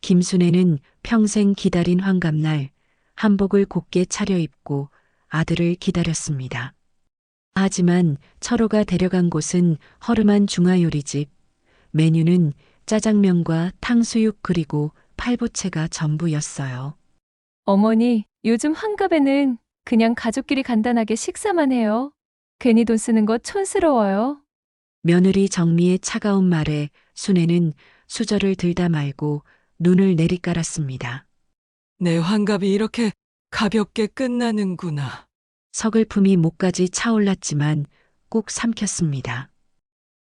김순애는 평생 기다린 환갑날 한복을 곱게 차려입고 아들을 기다렸습니다. 하지만 철호가 데려간 곳은 허름한 중화요리집. 메뉴는 짜장면과 탕수육 그리고 팔보채가 전부였어요. 어머니, 요즘 환갑에는 그냥 가족끼리 간단하게 식사만 해요. 괜히 돈 쓰는 거 촌스러워요. 며느리 정미의 차가운 말에 순애는 수저를 들다 말고 눈을 내리깔았습니다. 내 환갑이 이렇게 가볍게 끝나는구나. 서글픔이 목까지 차올랐지만 꾹 삼켰습니다.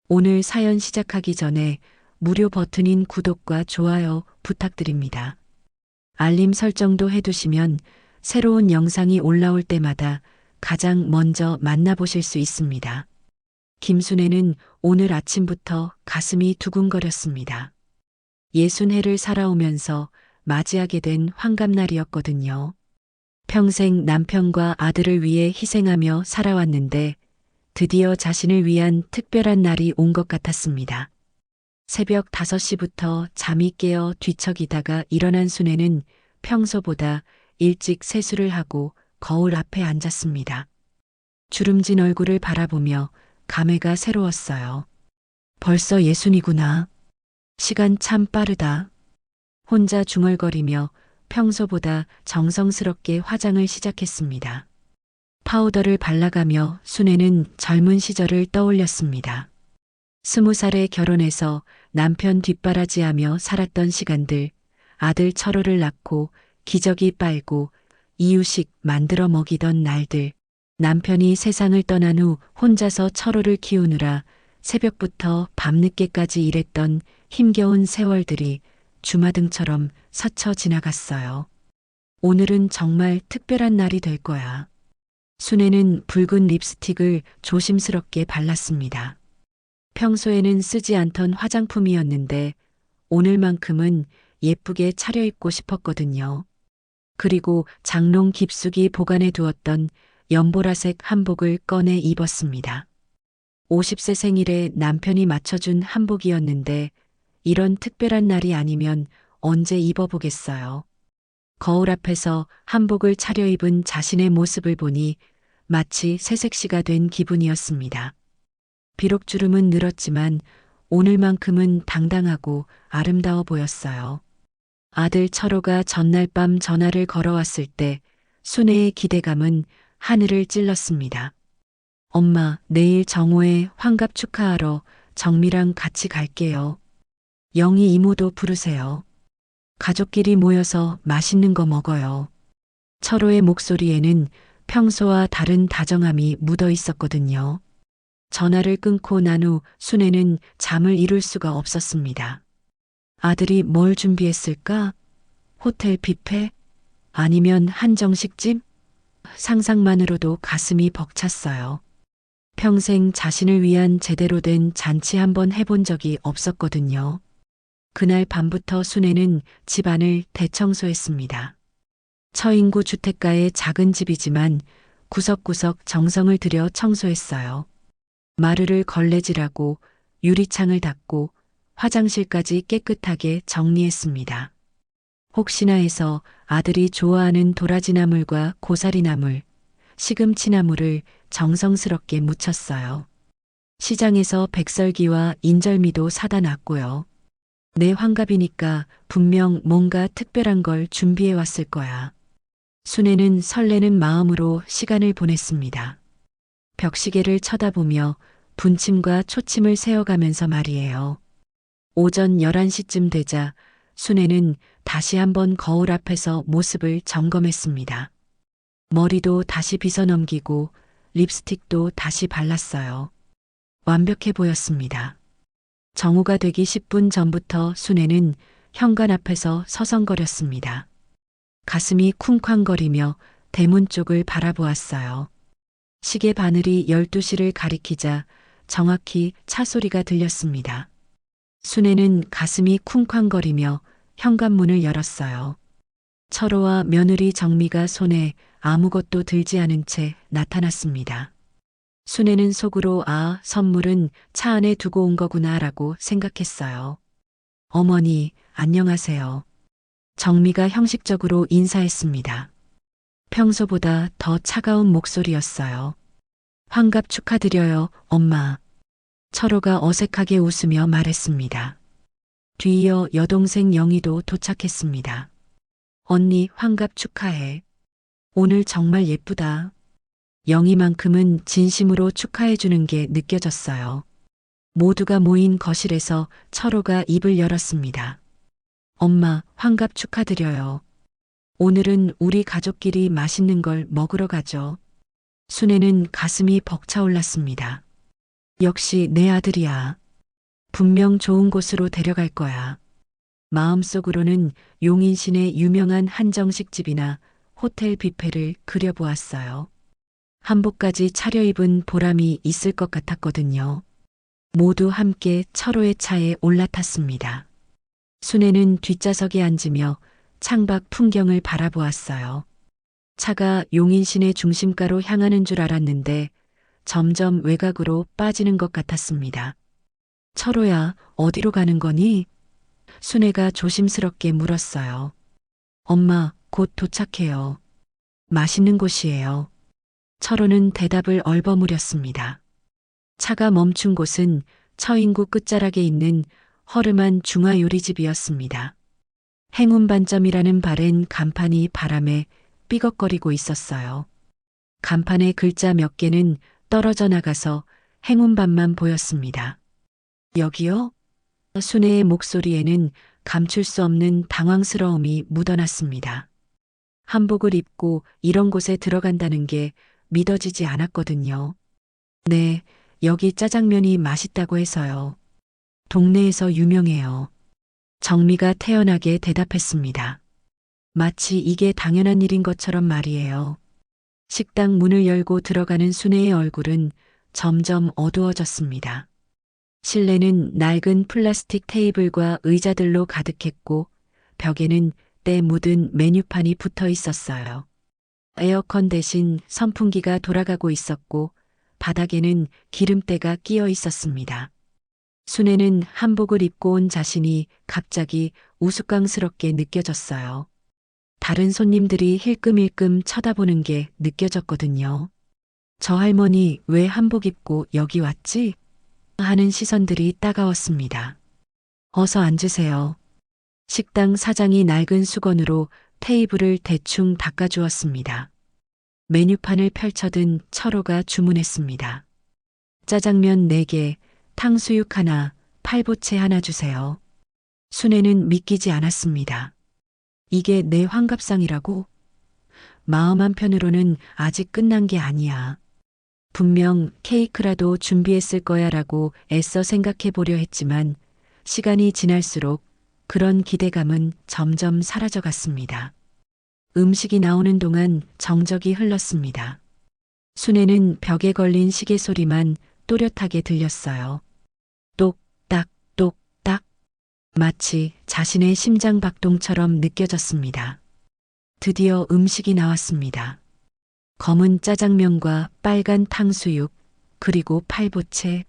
오늘 사연 시작하기 전에 무료 버튼인 구독과 좋아요 부탁드립니다. 알림 설정도 해두시면 새로운 영상이 올라올 때마다 가장 먼저 만나보실 수 있습니다. 김순애는 오늘 아침부터 가슴이 두근거렸습니다. 60해를 살아오면서 맞이하게 된 환갑날이었거든요. 평생 남편과 아들을 위해 희생하며 살아왔는데 드디어 자신을 위한 특별한 날이 온 것 같았습니다. 새벽 5시부터 잠이 깨어 뒤척이다가 일어난 순애는 평소보다 일찍 세수를 하고 거울 앞에 앉았습니다. 주름진 얼굴을 바라보며 감회가 새로웠어요. 벌써 60이구나. 시간 참 빠르다. 혼자 중얼거리며 평소보다 정성스럽게 화장을 시작했습니다. 파우더를 발라가며 순애는 젊은 시절을 떠올렸습니다. 20살에 결혼해서 남편 뒷바라지하며 살았던 시간들, 아들 철호를 낳고 기저귀 빨고 이유식 만들어 먹이던 날들, 남편이 세상을 떠난 후 혼자서 철호를 키우느라 새벽부터 밤늦게까지 일했던 힘겨운 세월들이 주마등처럼 스쳐 지나갔어요. 오늘은 정말 특별한 날이 될 거야. 순애는 붉은 립스틱을 조심스럽게 발랐습니다. 평소에는 쓰지 않던 화장품이었는데 오늘만큼은 예쁘게 차려입고 싶었거든요. 그리고 장롱 깊숙이 보관해 두었던 연보라색 한복을 꺼내 입었습니다. 50세 생일에 남편이 맞춰준 한복이었는데 이런 특별한 날이 아니면 언제 입어보겠어요. 거울 앞에서 한복을 차려입은 자신의 모습을 보니 마치 새색시가 된 기분이었습니다. 비록 주름은 늘었지만 오늘만큼은 당당하고 아름다워 보였어요. 아들 철호가 전날 밤 전화를 걸어왔을 때 순애의 기대감은 하늘을 찔렀습니다. 엄마, 내일 정호의 환갑 축하하러 정미랑 같이 갈게요. 영희 이모도 부르세요. 가족끼리 모여서 맛있는 거 먹어요. 철호의 목소리에는 평소와 다른 다정함이 묻어 있었거든요. 전화를 끊고 난 후 순애는 잠을 이룰 수가 없었습니다. 아들이 뭘 준비했을까? 호텔 뷔페? 아니면 한정식집? 상상만으로도 가슴이 벅찼어요. 평생 자신을 위한 제대로 된 잔치 한번 해본 적이 없었거든요. 그날 밤부터 순애는 집안을 대청소했습니다. 처인구 주택가의 작은 집이지만 구석구석 정성을 들여 청소했어요. 마루를 걸레질하고 유리창을 닦고 화장실까지 깨끗하게 정리했습니다. 혹시나 해서 아들이 좋아하는 도라지나물과 고사리나물, 시금치나물을 정성스럽게 무쳤어요. 시장에서 백설기와 인절미도 사다 놨고요. 내 환갑이니까 분명 뭔가 특별한 걸 준비해 왔을 거야. 순애는 설레는 마음으로 시간을 보냈습니다. 벽시계를 쳐다보며 분침과 초침을 세어가면서 말이에요. 오전 11시쯤 되자 순애는 다시 한번 거울 앞에서 모습을 점검했습니다. 머리도 다시 빗어넘기고 립스틱도 다시 발랐어요. 완벽해 보였습니다. 정오가 되기 10분 전부터 순애는 현관 앞에서 서성거렸습니다. 가슴이 쿵쾅거리며 대문 쪽을 바라보았어요. 시계 바늘이 12시를 가리키자 정확히 차 소리가 들렸습니다. 순애는 가슴이 쿵쾅거리며 현관문을 열었어요. 철호와 며느리 정미가 손에 아무것도 들지 않은 채 나타났습니다. 순애는 속으로 아, 선물은 차 안에 두고 온 거구나라고 생각했어요. 어머니, 안녕하세요. 정미가 형식적으로 인사했습니다. 평소보다 더 차가운 목소리였어요. 환갑 축하드려요, 엄마. 철호가 어색하게 웃으며 말했습니다. 뒤이어 여동생 영희도 도착했습니다. 언니 환갑 축하해. 오늘 정말 예쁘다. 영희만큼은 진심으로 축하해주는 게 느껴졌어요. 모두가 모인 거실에서 철호가 입을 열었습니다. 엄마, 환갑 축하드려요. 오늘은 우리 가족끼리 맛있는 걸 먹으러 가죠. 순애는 가슴이 벅차올랐습니다. 역시 내 아들이야. 분명 좋은 곳으로 데려갈 거야. 마음속으로는 용인시내 유명한 한정식 집이나 호텔 뷔페를 그려보았어요. 한복까지 차려입은 보람이 있을 것 같았거든요. 모두 함께 철호의 차에 올라탔습니다. 순애는 뒷좌석에 앉으며 창밖 풍경을 바라보았어요. 차가 용인시내 중심가로 향하는 줄 알았는데 점점 외곽으로 빠지는 것 같았습니다. 철호야, 어디로 가는 거니? 순애가 조심스럽게 물었어요. 엄마, 곧 도착해요. 맛있는 곳이에요. 철호는 대답을 얼버무렸습니다. 차가 멈춘 곳은 처인구 끝자락에 있는 허름한 중화요리집이었습니다. 행운반점이라는 바랜 간판이 바람에 삐걱거리고 있었어요. 간판의 글자 몇 개는 떨어져 나가서 행운반만 보였습니다. 여기요? 순애의 목소리에는 감출 수 없는 당황스러움이 묻어났습니다. 한복을 입고 이런 곳에 들어간다는 게 믿어지지 않았거든요. 네, 여기 짜장면이 맛있다고 해서요. 동네에서 유명해요. 정미가 태연하게 대답했습니다. 마치 이게 당연한 일인 것처럼 말이에요. 식당 문을 열고 들어가는 순애의 얼굴은 점점 어두워졌습니다. 실내는 낡은 플라스틱 테이블과 의자들로 가득했고 벽에는 때 묻은 메뉴판이 붙어 있었어요. 에어컨 대신 선풍기가 돌아가고 있었고 바닥에는 기름때가 끼어 있었습니다. 순애는 한복을 입고 온 자신이 갑자기 우스꽝스럽게 느껴졌어요. 다른 손님들이 힐끔힐끔 쳐다보는 게 느껴졌거든요. 저 할머니 왜 한복 입고 여기 왔지? 하는 시선들이 따가웠습니다. 어서 앉으세요. 식당 사장이 낡은 수건으로 테이블을 대충 닦아주었습니다. 메뉴판을 펼쳐든 철호가 주문했습니다. 짜장면 4개, 탕수육 하나, 팔보채 하나 주세요. 순애는 믿기지 않았습니다. 이게 내 환갑상이라고? 마음 한편으로는 아직 끝난 게 아니야. 분명 케이크라도 준비했을 거야라고 애써 생각해 보려 했지만 시간이 지날수록 그런 기대감은 점점 사라져 갔습니다. 음식이 나오는 동안 정적이 흘렀습니다. 순애는 벽에 걸린 시계 소리만 또렷하게 들렸어요. 똑딱 똑딱 마치 자신의 심장 박동처럼 느껴졌습니다. 드디어 음식이 나왔습니다. 검은 짜장면과 빨간 탕수육, 그리고 팔보채.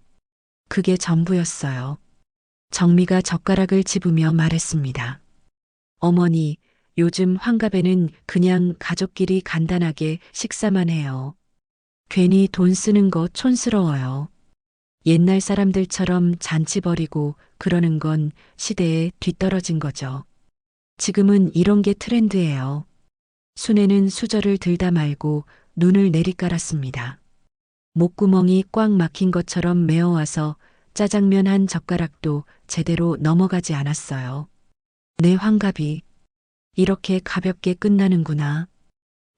그게 전부였어요. 정미가 젓가락을 집으며 말했습니다. 어머니, 요즘 환갑에는 그냥 가족끼리 간단하게 식사만 해요. 괜히 돈 쓰는 거 촌스러워요. 옛날 사람들처럼 잔치 벌이고 그러는 건 시대에 뒤떨어진 거죠. 지금은 이런 게 트렌드예요. 순애는 수저를 들다 말고 눈을 내리깔았습니다. 목구멍이 꽉 막힌 것처럼 메어와서 짜장면 한 젓가락도 제대로 넘어가지 않았어요. 내 환갑이 이렇게 가볍게 끝나는구나.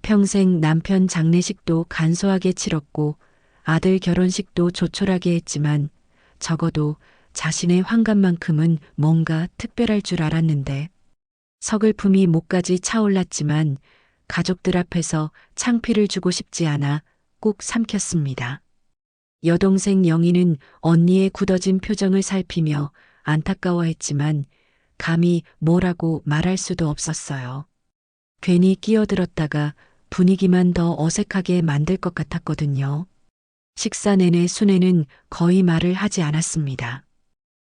평생 남편 장례식도 간소하게 치렀고 아들 결혼식도 조촐하게 했지만 적어도 자신의 환갑만큼은 뭔가 특별할 줄 알았는데 서글픔이 목까지 차올랐지만 가족들 앞에서 창피를 주고 싶지 않아 꾹 삼켰습니다. 여동생 영희는 언니의 굳어진 표정을 살피며 안타까워했지만 감히 뭐라고 말할 수도 없었어요. 괜히 끼어들었다가 분위기만 더 어색하게 만들 것 같았거든요. 식사 내내 순애는 거의 말을 하지 않았습니다.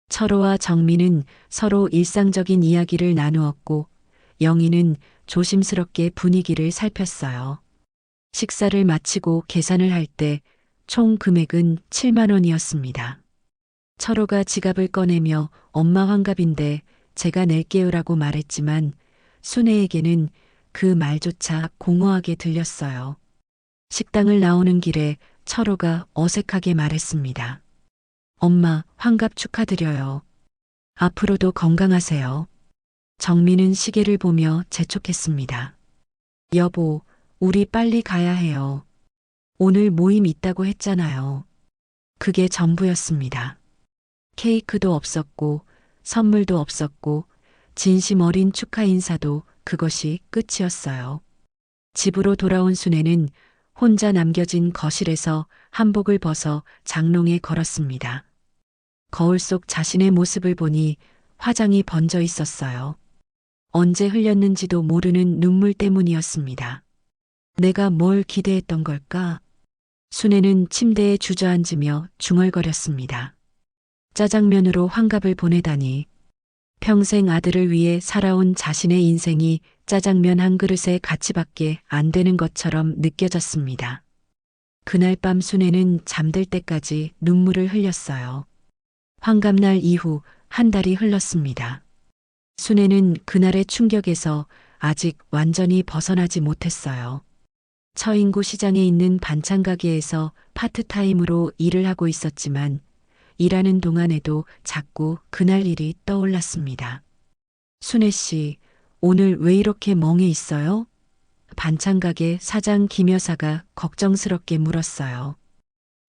철호와 정미는 서로 일상적인 이야기를 나누었고 영희는 조심스럽게 분위기를 살폈어요. 식사를 마치고 계산을 할 때 총 금액은 7만 원이었습니다. 철호가 지갑을 꺼내며 엄마 환갑인데 제가 낼게요라고 말했지만 순애에게는 그 말조차 공허하게 들렸어요. 식당을 나오는 길에 철호가 어색하게 말했습니다. 엄마, 환갑 축하드려요. 앞으로도 건강하세요. 정민은 시계를 보며 재촉했습니다. 여보, 우리 빨리 가야 해요. 오늘 모임 있다고 했잖아요. 그게 전부였습니다. 케이크도 없었고, 선물도 없었고, 진심 어린 축하 인사도 그것이 끝이었어요. 집으로 돌아온 순애는 혼자 남겨진 거실에서 한복을 벗어 장롱에 걸었습니다. 거울 속 자신의 모습을 보니 화장이 번져 있었어요. 언제 흘렸는지도 모르는 눈물 때문이었습니다. 내가 뭘 기대했던 걸까? 순애는 침대에 주저앉으며 중얼거렸습니다. 짜장면으로 환갑을 보내다니. 평생 아들을 위해 살아온 자신의 인생이 짜장면 한 그릇의 가치밖에 안 되는 것처럼 느껴졌습니다. 그날 밤 순애는 잠들 때까지 눈물을 흘렸어요. 환갑날 이후 한 달이 흘렀습니다. 순애는 그날의 충격에서 아직 완전히 벗어나지 못했어요. 처인구 시장에 있는 반찬 가게에서 파트타임으로 일을 하고 있었지만 일하는 동안에도 자꾸 그날 일이 떠올랐습니다. 순애 씨, 오늘 왜 이렇게 멍해 있어요? 반찬 가게 사장 김 여사가 걱정스럽게 물었어요.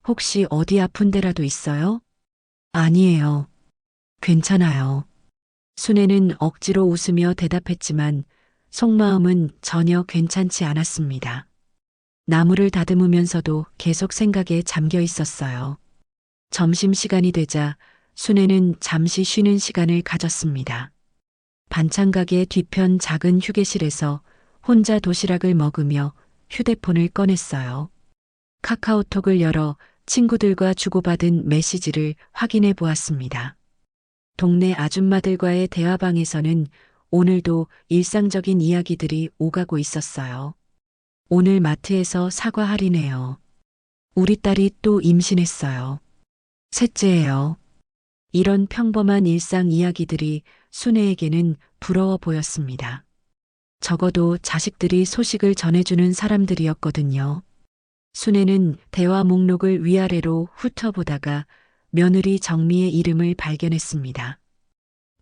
혹시 어디 아픈 데라도 있어요? 아니에요. 괜찮아요. 순애는 억지로 웃으며 대답했지만 속마음은 전혀 괜찮지 않았습니다. 나무를 다듬으면서도 계속 생각에 잠겨 있었어요. 점심시간이 되자 순애는 잠시 쉬는 시간을 가졌습니다. 반찬 가게 뒤편 작은 휴게실에서 혼자 도시락을 먹으며 휴대폰을 꺼냈어요. 카카오톡을 열어 친구들과 주고받은 메시지를 확인해 보았습니다. 동네 아줌마들과의 대화방에서는 오늘도 일상적인 이야기들이 오가고 있었어요. 오늘 마트에서 사과 할인해요. 우리 딸이 또 임신했어요. 셋째예요. 이런 평범한 일상 이야기들이 순애에게는 부러워 보였습니다. 적어도 자식들이 소식을 전해주는 사람들이었거든요. 순애는 대화 목록을 위아래로 훑어보다가 며느리 정미의 이름을 발견했습니다.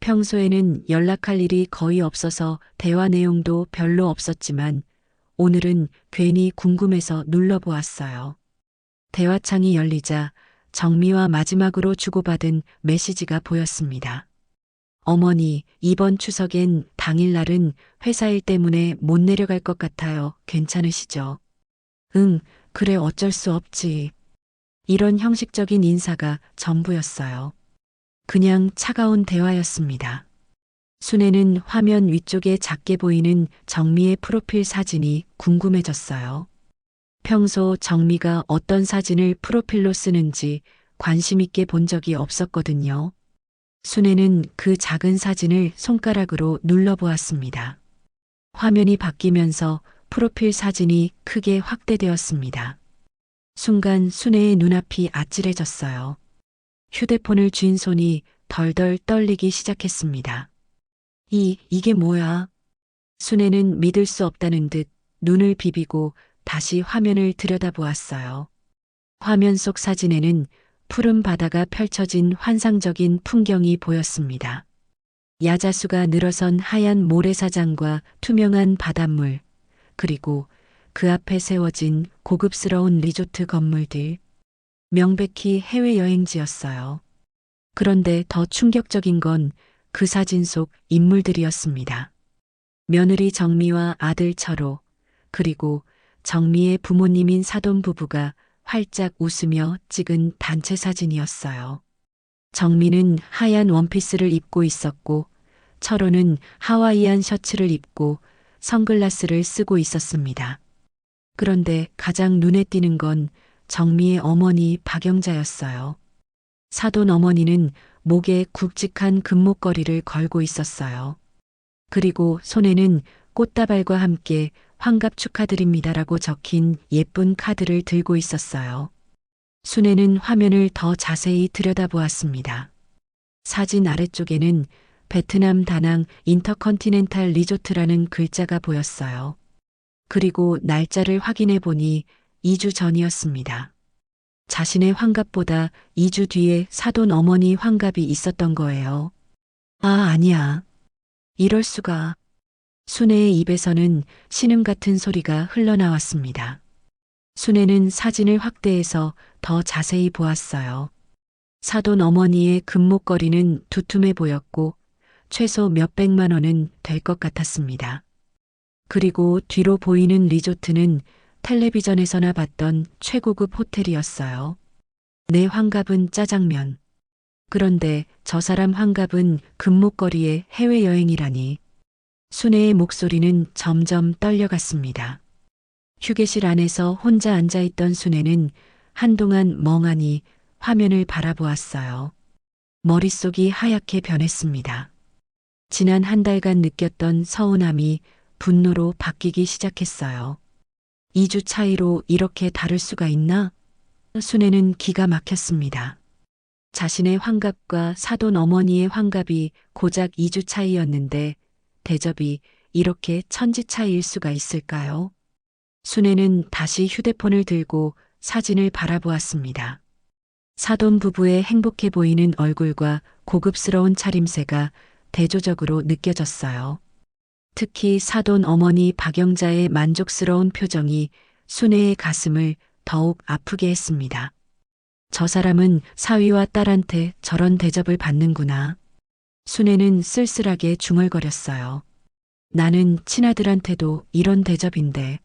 평소에는 연락할 일이 거의 없어서 대화 내용도 별로 없었지만 오늘은 괜히 궁금해서 눌러보았어요. 대화창이 열리자 정미와 마지막으로 주고받은 메시지가 보였습니다. 어머니, 이번 추석엔 당일날은 회사 일 때문에 못 내려갈 것 같아요. 괜찮으시죠? 응, 그래 어쩔 수 없지. 이런 형식적인 인사가 전부였어요. 그냥 차가운 대화였습니다. 순애는 화면 위쪽에 작게 보이는 정미의 프로필 사진이 궁금해졌어요. 평소 정미가 어떤 사진을 프로필로 쓰는지 관심 있게 본 적이 없었거든요. 순애는 그 작은 사진을 손가락으로 눌러보았습니다. 화면이 바뀌면서 프로필 사진이 크게 확대되었습니다. 순간 순애의 눈앞이 아찔해졌어요. 휴대폰을 쥔 손이 덜덜 떨리기 시작했습니다. 이게 뭐야? 순애는 믿을 수 없다는 듯 눈을 비비고 다시 화면을 들여다보았어요. 화면 속 사진에는 푸른 바다가 펼쳐진 환상적인 풍경이 보였습니다. 야자수가 늘어선 하얀 모래사장과 투명한 바닷물, 그리고 그 앞에 세워진 고급스러운 리조트 건물들. 명백히 해외여행지였어요. 그런데 더 충격적인 건 그 사진 속 인물들이었습니다. 며느리 정미와 아들 철호, 그리고 정미의 부모님인 사돈 부부가 활짝 웃으며 찍은 단체 사진이었어요. 정미는 하얀 원피스를 입고 있었고 철호는 하와이안 셔츠를 입고 선글라스를 쓰고 있었습니다. 그런데 가장 눈에 띄는 건 정미의 어머니 박영자였어요. 사돈 어머니는 목에 굵직한 금목걸이를 걸고 있었어요. 그리고 손에는 꽃다발과 함께 환갑 축하드립니다라고 적힌 예쁜 카드를 들고 있었어요. 순애는 화면을 더 자세히 들여다보았습니다. 사진 아래쪽에는 베트남 다낭 인터컨티넨탈 리조트라는 글자가 보였어요. 그리고 날짜를 확인해 보니 2주 전이었습니다. 자신의 환갑보다 2주 뒤에 사돈 어머니 환갑이 있었던 거예요. 아, 아니야. 이럴 수가. 순애의 입에서는 신음 같은 소리가 흘러나왔습니다. 순애는 사진을 확대해서 더 자세히 보았어요. 사돈 어머니의 금목걸이는 두툼해 보였고 최소 몇백만 원은 될 것 같았습니다. 그리고 뒤로 보이는 리조트는 텔레비전에서나 봤던 최고급 호텔이었어요. 내 환갑은 짜장면. 그런데 저 사람 환갑은 금목걸이에 해외여행이라니. 순애의 목소리는 점점 떨려갔습니다. 휴게실 안에서 혼자 앉아있던 순애는 한동안 멍하니 화면을 바라보았어요. 머릿속이 하얗게 변했습니다. 지난 한 달간 느꼈던 서운함이 분노로 바뀌기 시작했어요. 2주 차이로 이렇게 다를 수가 있나? 순애는 기가 막혔습니다. 자신의 환갑과 사돈 어머니의 환갑이 고작 2주 차이였는데 대접이 이렇게 천지 차이일 수가 있을까요? 순애는 다시 휴대폰을 들고 사진을 바라보았습니다. 사돈 부부의 행복해 보이는 얼굴과 고급스러운 차림새가 대조적으로 느껴졌어요. 특히 사돈 어머니 박영자의 만족스러운 표정이 순애의 가슴을 더욱 아프게 했습니다. 저 사람은 사위와 딸한테 저런 대접을 받는구나. 순애는 쓸쓸하게 중얼거렸어요. 나는 친아들한테도 이런 대접인데.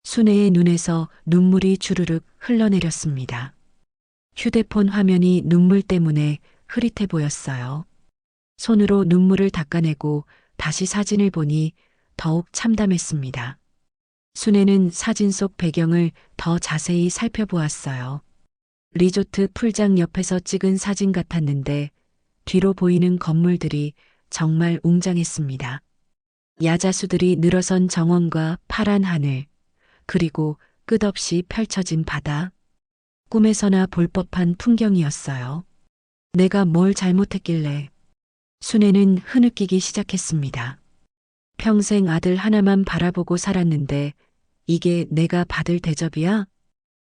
순애의 눈에서 눈물이 주르륵 흘러내렸습니다. 휴대폰 화면이 눈물 때문에 흐릿해 보였어요. 손으로 눈물을 닦아내고 다시 사진을 보니 더욱 참담했습니다. 순애는 사진 속 배경을 더 자세히 살펴보았어요. 리조트 풀장 옆에서 찍은 사진 같았는데 뒤로 보이는 건물들이 정말 웅장했습니다. 야자수들이 늘어선 정원과 파란 하늘, 그리고 끝없이 펼쳐진 바다. 꿈에서나 볼 법한 풍경이었어요. 내가 뭘 잘못했길래. 순애는 흐느끼기 시작했습니다. 평생 아들 하나만 바라보고 살았는데 이게 내가 받을 대접이야?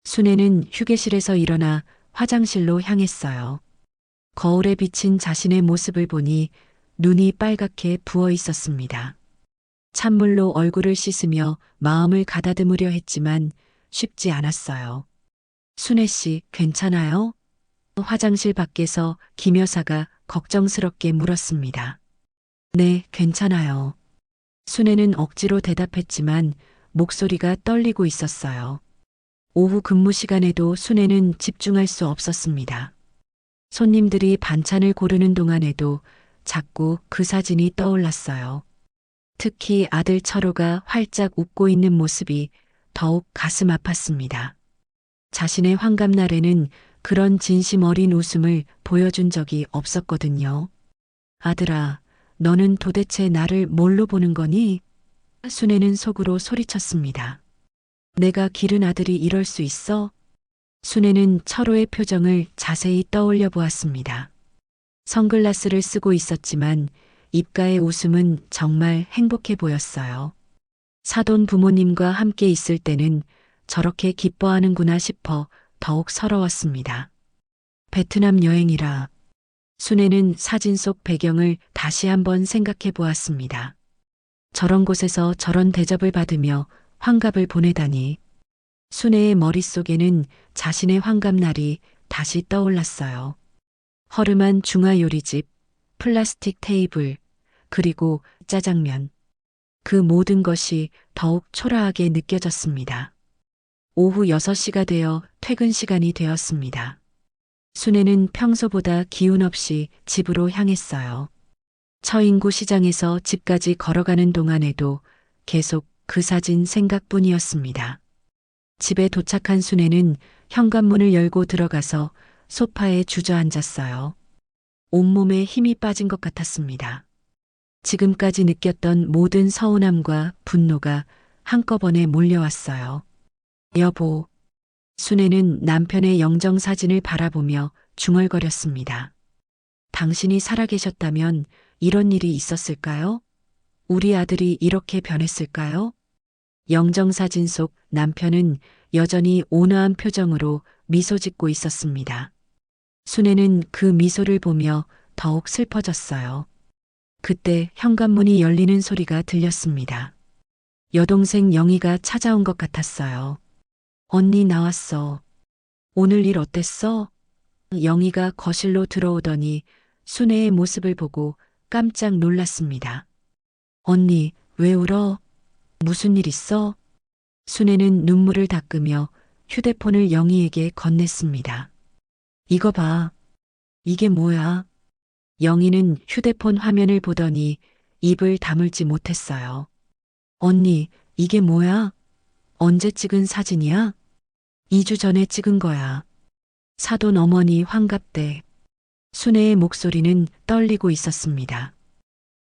순애는 휴게실에서 일어나 화장실로 향했어요. 거울에 비친 자신의 모습을 보니 눈이 빨갛게 부어 있었습니다. 찬물로 얼굴을 씻으며 마음을 가다듬으려 했지만 쉽지 않았어요. 순애 씨, 괜찮아요? 화장실 밖에서 김 여사가 걱정스럽게 물었습니다. 네, 괜찮아요. 순애는 억지로 대답했지만 목소리가 떨리고 있었어요. 오후 근무 시간에도 순애는 집중할 수 없었습니다. 손님들이 반찬을 고르는 동안에도 자꾸 그 사진이 떠올랐어요. 특히 아들 철호가 활짝 웃고 있는 모습이 더욱 가슴 아팠습니다. 자신의 환갑날에는 그런 진심 어린 웃음을 보여준 적이 없었거든요. 아들아, 너는 도대체 나를 뭘로 보는 거니? 순애는 속으로 소리쳤습니다. 내가 기른 아들이 이럴 수 있어? 순애는 철호의 표정을 자세히 떠올려 보았습니다. 선글라스를 쓰고 있었지만 입가의 웃음은 정말 행복해 보였어요. 사돈 부모님과 함께 있을 때는 저렇게 기뻐하는구나 싶어 더욱 서러웠습니다. 베트남 여행이라. 순애는 사진 속 배경을 다시 한번 생각해 보았습니다. 저런 곳에서 저런 대접을 받으며 환갑을 보내다니. 순애의 머릿속에는 자신의 환갑날이 다시 떠올랐어요. 허름한 중화요리집, 플라스틱 테이블, 그리고 짜장면. 그 모든 것이 더욱 초라하게 느껴졌습니다. 오후 6시가 되어 퇴근 시간이 되었습니다. 순애는 평소보다 기운 없이 집으로 향했어요. 처인구 시장에서 집까지 걸어가는 동안에도 계속 그 사진 생각뿐이었습니다. 집에 도착한 순애는 현관문을 열고 들어가서 소파에 주저앉았어요. 온몸에 힘이 빠진 것 같았습니다. 지금까지 느꼈던 모든 서운함과 분노가 한꺼번에 몰려왔어요. 여보. 순애는 남편의 영정사진을 바라보며 중얼거렸습니다. 당신이 살아계셨다면 이런 일이 있었을까요? 우리 아들이 이렇게 변했을까요? 영정사진 속 남편은 여전히 온화한 표정으로 미소 짓고 있었습니다. 순애는 그 미소를 보며 더욱 슬퍼졌어요. 그때 현관문이 열리는 소리가 들렸습니다. 여동생 영희가 찾아온 것 같았어요. 언니 나왔어. 오늘 일 어땠어? 영희가 거실로 들어오더니 순애의 모습을 보고 깜짝 놀랐습니다. 언니, 왜 울어? 무슨 일 있어? 순애는 눈물을 닦으며 휴대폰을 영희에게 건넸습니다. 이거 봐. 이게 뭐야? 영희는 휴대폰 화면을 보더니 입을 다물지 못했어요. 언니, 이게 뭐야? 언제 찍은 사진이야? 2주 전에 찍은 거야. 사돈 어머니 환갑 때. 순애의 목소리는 떨리고 있었습니다.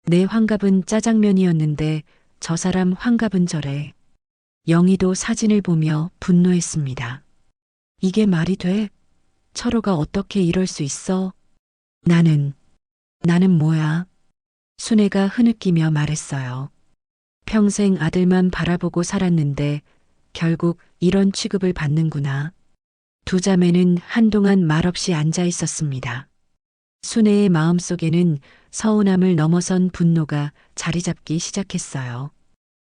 내 환갑은 짜장면이었는데 저 사람 환갑은 저래. 영희도 사진을 보며 분노했습니다. 이게 말이 돼? 철호가 어떻게 이럴 수 있어? 나는 뭐야? 순애가 흐느끼며 말했어요. 평생 아들만 바라보고 살았는데 결국 이런 취급을 받는구나. 두 자매는 한동안 말없이 앉아 있었습니다. 순애의 마음속에는 서운함을 넘어선 분노가 자리 잡기 시작했어요.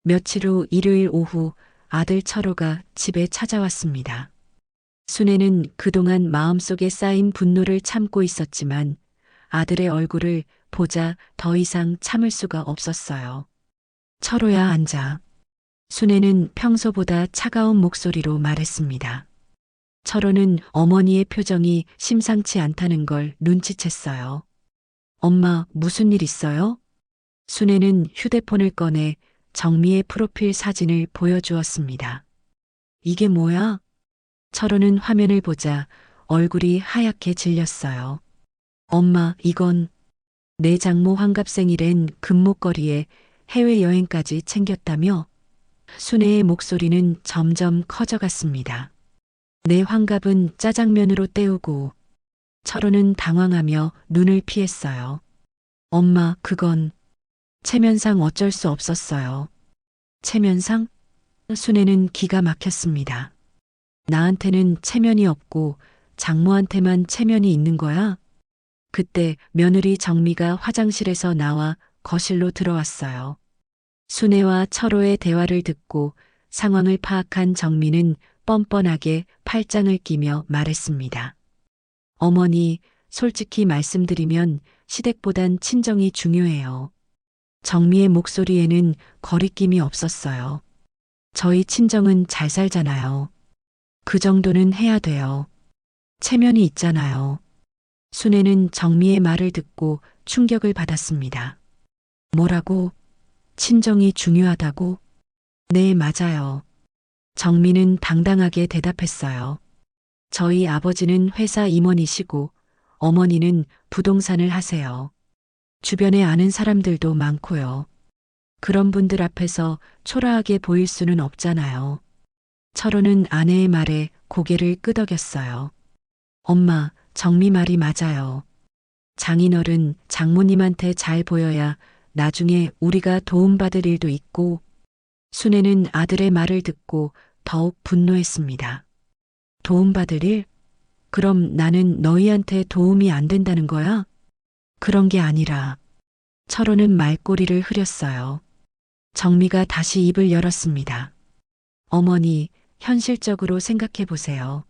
며칠 후 일요일 오후 아들 철호가 집에 찾아왔습니다. 순애는 그동안 마음속에 쌓인 분노를 참고 있었지만 아들의 얼굴을 보자 더 이상 참을 수가 없었어요. 철호야, 앉아. 순애는 평소보다 차가운 목소리로 말했습니다. 철호는 어머니의 표정이 심상치 않다는 걸 눈치챘어요. 엄마, 무슨 일 있어요? 순애는 휴대폰을 꺼내 정미의 프로필 사진을 보여주었습니다. 이게 뭐야? 철호는 화면을 보자 얼굴이 하얗게 질렸어요. 엄마, 이건 내 장모 환갑생일엔 금목걸이에 해외여행까지 챙겼다며? 순애의 목소리는 점점 커져갔습니다. 내 환갑은 짜장면으로 때우고. 철호는 당황하며 눈을 피했어요. 엄마, 그건 체면상 어쩔 수 없었어요. 체면상? 순애는 기가 막혔습니다. 나한테는 체면이 없고 장모한테만 체면이 있는 거야? 그때 며느리 정미가 화장실에서 나와 거실로 들어왔어요. 순애와 철호의 대화를 듣고 상황을 파악한 정미는 뻔뻔하게 팔짱을 끼며 말했습니다. 어머니, 솔직히 말씀드리면 시댁보단 친정이 중요해요. 정미의 목소리에는 거리낌이 없었어요. 저희 친정은 잘 살잖아요. 그 정도는 해야 돼요. 체면이 있잖아요. 순애는 정미의 말을 듣고 충격을 받았습니다. 뭐라고? 친정이 중요하다고? 네, 맞아요. 정미는 당당하게 대답했어요. 저희 아버지는 회사 임원이시고 어머니는 부동산을 하세요. 주변에 아는 사람들도 많고요. 그런 분들 앞에서 초라하게 보일 수는 없잖아요. 철호는 아내의 말에 고개를 끄덕였어요. 엄마, 정미 말이 맞아요. 장인어른, 장모님한테 잘 보여야 나중에 우리가 도움받을 일도 있고. 순애는 아들의 말을 듣고 더욱 분노했습니다. 도움받을 일? 그럼 나는 너희한테 도움이 안 된다는 거야? 그런 게 아니라. 철호는 말꼬리를 흐렸어요. 정미가 다시 입을 열었습니다. 어머니, 현실적으로 생각해 보세요.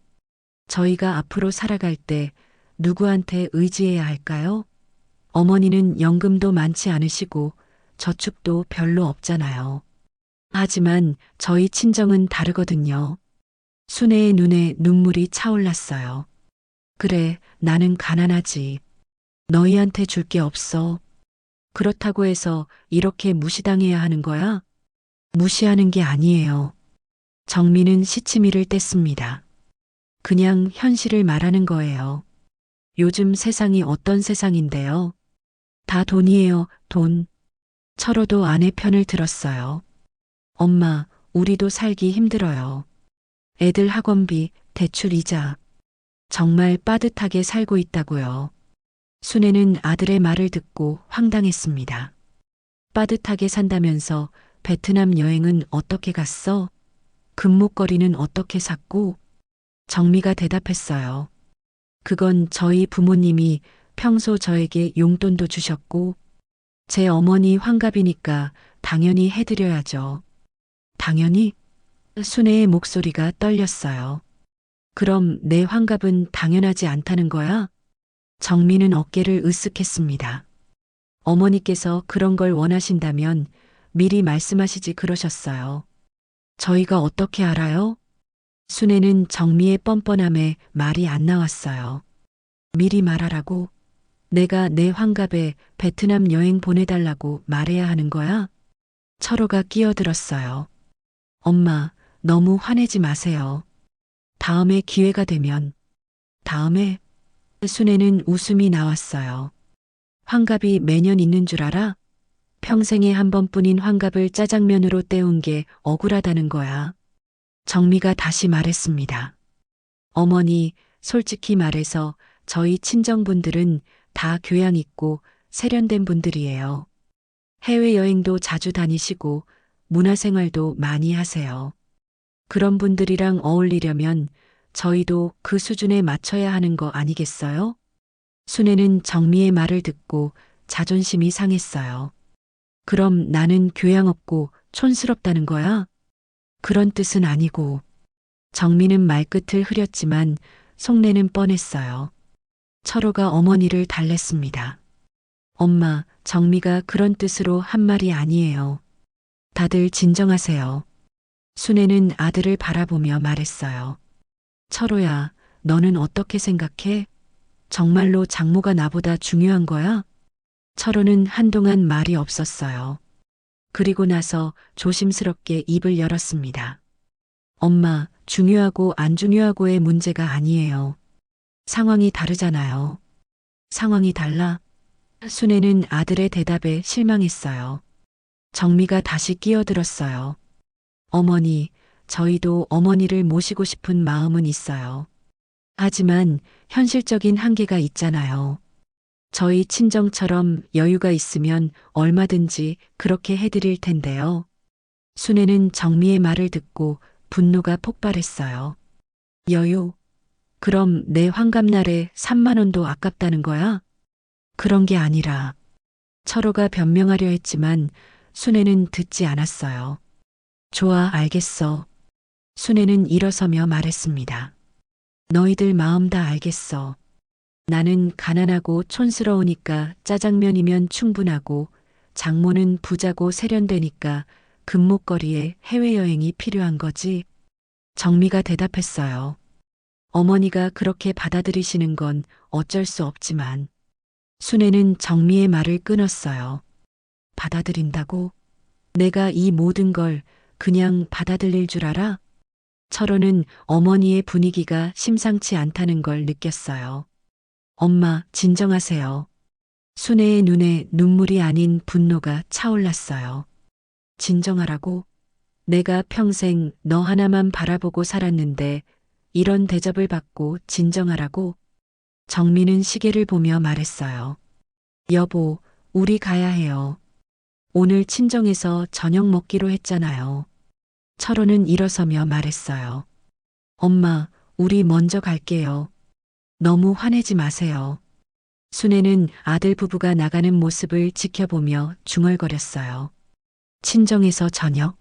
저희가 앞으로 살아갈 때 누구한테 의지해야 할까요? 어머니는 연금도 많지 않으시고 저축도 별로 없잖아요. 하지만 저희 친정은 다르거든요. 순애의 눈에 눈물이 차올랐어요. 그래, 나는 가난하지. 너희한테 줄 게 없어. 그렇다고 해서 이렇게 무시당해야 하는 거야? 무시하는 게 아니에요. 정미는 시치미를 뗐습니다. 그냥 현실을 말하는 거예요. 요즘 세상이 어떤 세상인데요? 다 돈이에요, 돈. 철호도 아내 편을 들었어요. 엄마, 우리도 살기 힘들어요. 애들 학원비, 대출 이자. 정말 빠듯하게 살고 있다고요. 순애는 아들의 말을 듣고 황당했습니다. 빠듯하게 산다면서 베트남 여행은 어떻게 갔어? 금목걸이는 어떻게 샀고? 정미가 대답했어요. 그건 저희 부모님이 평소 저에게 용돈도 주셨고, 제 어머니 환갑이니까 당연히 해드려야죠. 당연히? 순애의 목소리가 떨렸어요. 그럼 내 환갑은 당연하지 않다는 거야? 정미는 어깨를 으쓱했습니다. 어머니께서 그런 걸 원하신다면 미리 말씀하시지 그러셨어요. 저희가 어떻게 알아요? 순애는 정미의 뻔뻔함에 말이 안 나왔어요. 미리 말하라고? 내가 내 환갑에 베트남 여행 보내달라고 말해야 하는 거야? 철호가 끼어들었어요. 엄마, 너무 화내지 마세요. 다음에 기회가 되면. 다음에? 순애는 웃음이 나왔어요. 환갑이 매년 있는 줄 알아? 평생에 한 번뿐인 환갑을 짜장면으로 때운 게 억울하다는 거야. 정미가 다시 말했습니다. 어머니, 솔직히 말해서 저희 친정분들은 다 교양 있고 세련된 분들이에요. 해외여행도 자주 다니시고 문화생활도 많이 하세요. 그런 분들이랑 어울리려면 저희도 그 수준에 맞춰야 하는 거 아니겠어요? 순애는 정미의 말을 듣고 자존심이 상했어요. 그럼 나는 교양 없고 촌스럽다는 거야? 그런 뜻은 아니고. 정미는 말끝을 흐렸지만 속내는 뻔했어요. 철호가 어머니를 달랬습니다. 엄마, 정미가 그런 뜻으로 한 말이 아니에요. 다들 진정하세요. 순애는 아들을 바라보며 말했어요. 철호야, 너는 어떻게 생각해? 정말로 장모가 나보다 중요한 거야? 철호는 한동안 말이 없었어요. 그리고 나서 조심스럽게 입을 열었습니다. 엄마, 중요하고 안 중요하고의 문제가 아니에요. 상황이 다르잖아요. 상황이 달라? 순애는 아들의 대답에 실망했어요. 정미가 다시 끼어들었어요. 어머니, 저희도 어머니를 모시고 싶은 마음은 있어요. 하지만 현실적인 한계가 있잖아요. 저희 친정처럼 여유가 있으면 얼마든지 그렇게 해드릴 텐데요. 순애는 정미의 말을 듣고 분노가 폭발했어요. 여유? 그럼 내 환갑날에 3만 원도 아깝다는 거야? 그런 게 아니라. 철호가 변명하려 했지만 순애는 듣지 않았어요. 좋아, 알겠어. 순애는 일어서며 말했습니다. 너희들 마음 다 알겠어. 나는 가난하고 촌스러우니까 짜장면이면 충분하고 장모는 부자고 세련되니까 금목걸이에 해외여행이 필요한 거지. 정미가 대답했어요. 어머니가 그렇게 받아들이시는 건 어쩔 수 없지만. 순애는 정미의 말을 끊었어요. 받아들인다고? 내가 이 모든 걸 그냥 받아들일 줄 알아? 철호는 어머니의 분위기가 심상치 않다는 걸 느꼈어요. 엄마, 진정하세요. 순애의 눈에 눈물이 아닌 분노가 차올랐어요. 진정하라고? 내가 평생 너 하나만 바라보고 살았는데 이런 대접을 받고 진정하라고? 정미는 시계를 보며 말했어요. 여보, 우리 가야 해요. 오늘 친정에서 저녁 먹기로 했잖아요. 철호는 일어서며 말했어요. 엄마, 우리 먼저 갈게요. 너무 화내지 마세요. 순애는 아들 부부가 나가는 모습을 지켜보며 중얼거렸어요. 친정에서 저녁?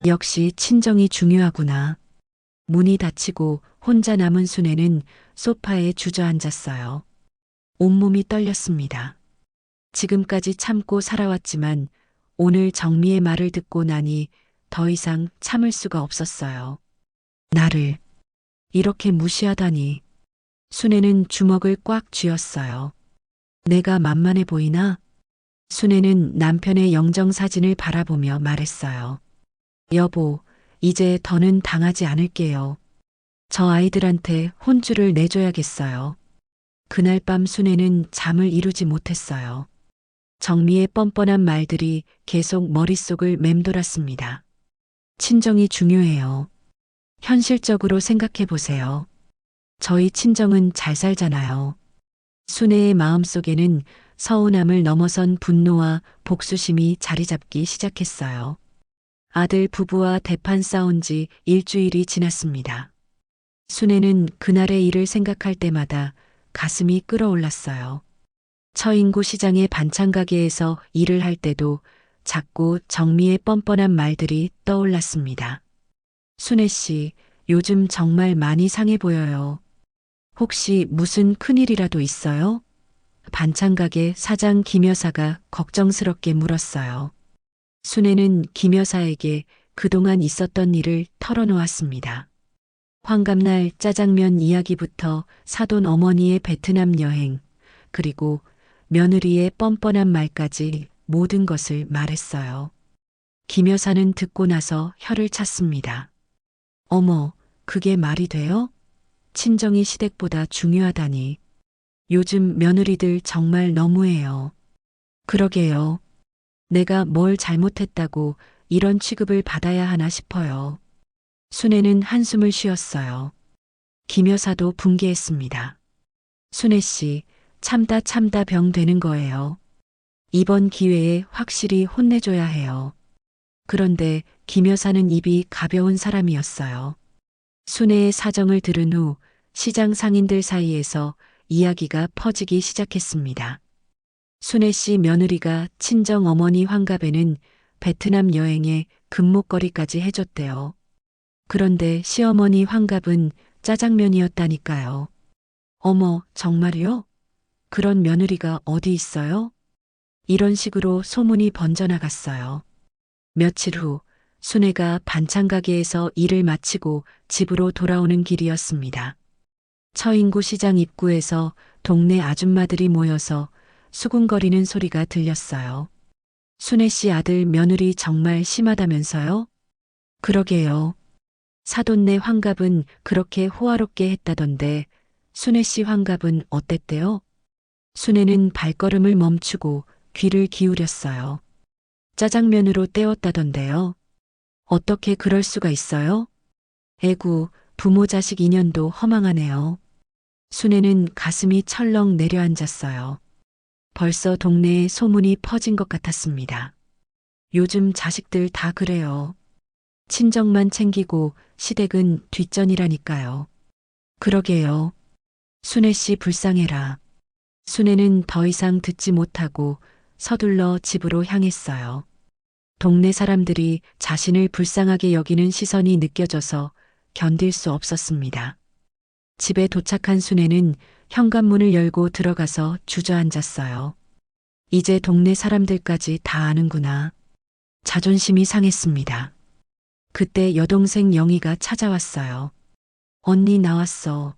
역시 친정이 중요하구나. 문이 닫히고 혼자 남은 순애는 소파에 주저앉았어요. 온몸이 떨렸습니다. 지금까지 참고 살아왔지만 오늘 정미의 말을 듣고 나니 더 이상 참을 수가 없었어요. 나를 이렇게 무시하다니. 순애는 주먹을 꽉 쥐었어요. 내가 만만해 보이나? 순애는 남편의 영정사진을 바라보며 말했어요. 여보, 이제 더는 당하지 않을게요. 저 아이들한테 혼주를 내줘야겠어요. 그날 밤 순애는 잠을 이루지 못했어요. 정미의 뻔뻔한 말들이 계속 머릿속을 맴돌았습니다. 친정이 중요해요. 현실적으로 생각해 보세요. 저희 친정은 잘 살잖아요. 순애의 마음속에는 서운함을 넘어선 분노와 복수심이 자리 잡기 시작했어요. 아들 부부와 대판 싸운 지 일주일이 지났습니다. 순애는 그날의 일을 생각할 때마다 가슴이 끓어올랐어요. 처인구 시장의 반찬 가게에서 일을 할 때도 자꾸 정미의 뻔뻔한 말들이 떠올랐습니다. 순애 씨, 요즘 정말 많이 상해 보여요. 혹시 무슨 큰일이라도 있어요? 반찬 가게 사장 김 여사가 걱정스럽게 물었어요. 순애는 김 여사에게 그동안 있었던 일을 털어놓았습니다. 환갑날 짜장면 이야기부터 사돈 어머니의 베트남 여행, 그리고 며느리의 뻔뻔한 말까지 모든 것을 말했어요. 김 여사는 듣고 나서 혀를 찼습니다. 어머, 그게 말이 돼요? 친정이 시댁보다 중요하다니. 요즘 며느리들 정말 너무해요. 그러게요. 내가 뭘 잘못했다고 이런 취급을 받아야 하나 싶어요. 순애는 한숨을 쉬었어요. 김 여사도 분개했습니다. 순애 씨, 참다 참다 병 되는 거예요. 이번 기회에 확실히 혼내줘야 해요. 그런데 김 여사는 입이 가벼운 사람이었어요. 순애의 사정을 들은 후 시장 상인들 사이에서 이야기가 퍼지기 시작했습니다. 순애 씨 며느리가 친정 어머니 환갑에는 베트남 여행에 금목걸이까지 해줬대요. 그런데 시어머니 환갑은 짜장면이었다니까요. 어머, 정말요? 그런 며느리가 어디 있어요? 이런 식으로 소문이 번져나갔어요. 며칠 후 순애가 반찬 가게에서 일을 마치고 집으로 돌아오는 길이었습니다. 처인구 시장 입구에서 동네 아줌마들이 모여서 수군거리는 소리가 들렸어요. 순애 씨 아들 며느리 정말 심하다면서요? 그러게요. 사돈네 환갑은 그렇게 호화롭게 했다던데 순애 씨 환갑은 어땠대요? 순애는 발걸음을 멈추고 귀를 기울였어요. 짜장면으로 때웠다던데요. 어떻게 그럴 수가 있어요? 에구, 부모 자식 인연도 허망하네요. 순애는 가슴이 철렁 내려앉았어요. 벌써 동네에 소문이 퍼진 것 같았습니다. 요즘 자식들 다 그래요. 친정만 챙기고 시댁은 뒷전이라니까요. 그러게요. 순애 씨 불쌍해라. 순애는 더 이상 듣지 못하고 서둘러 집으로 향했어요. 동네 사람들이 자신을 불쌍하게 여기는 시선이 느껴져서 견딜 수 없었습니다. 집에 도착한 순애는 현관문을 열고 들어가서 주저앉았어요. 이제 동네 사람들까지 다 아는구나. 자존심이 상했습니다. 그때 여동생 영희가 찾아왔어요. 언니 나왔어.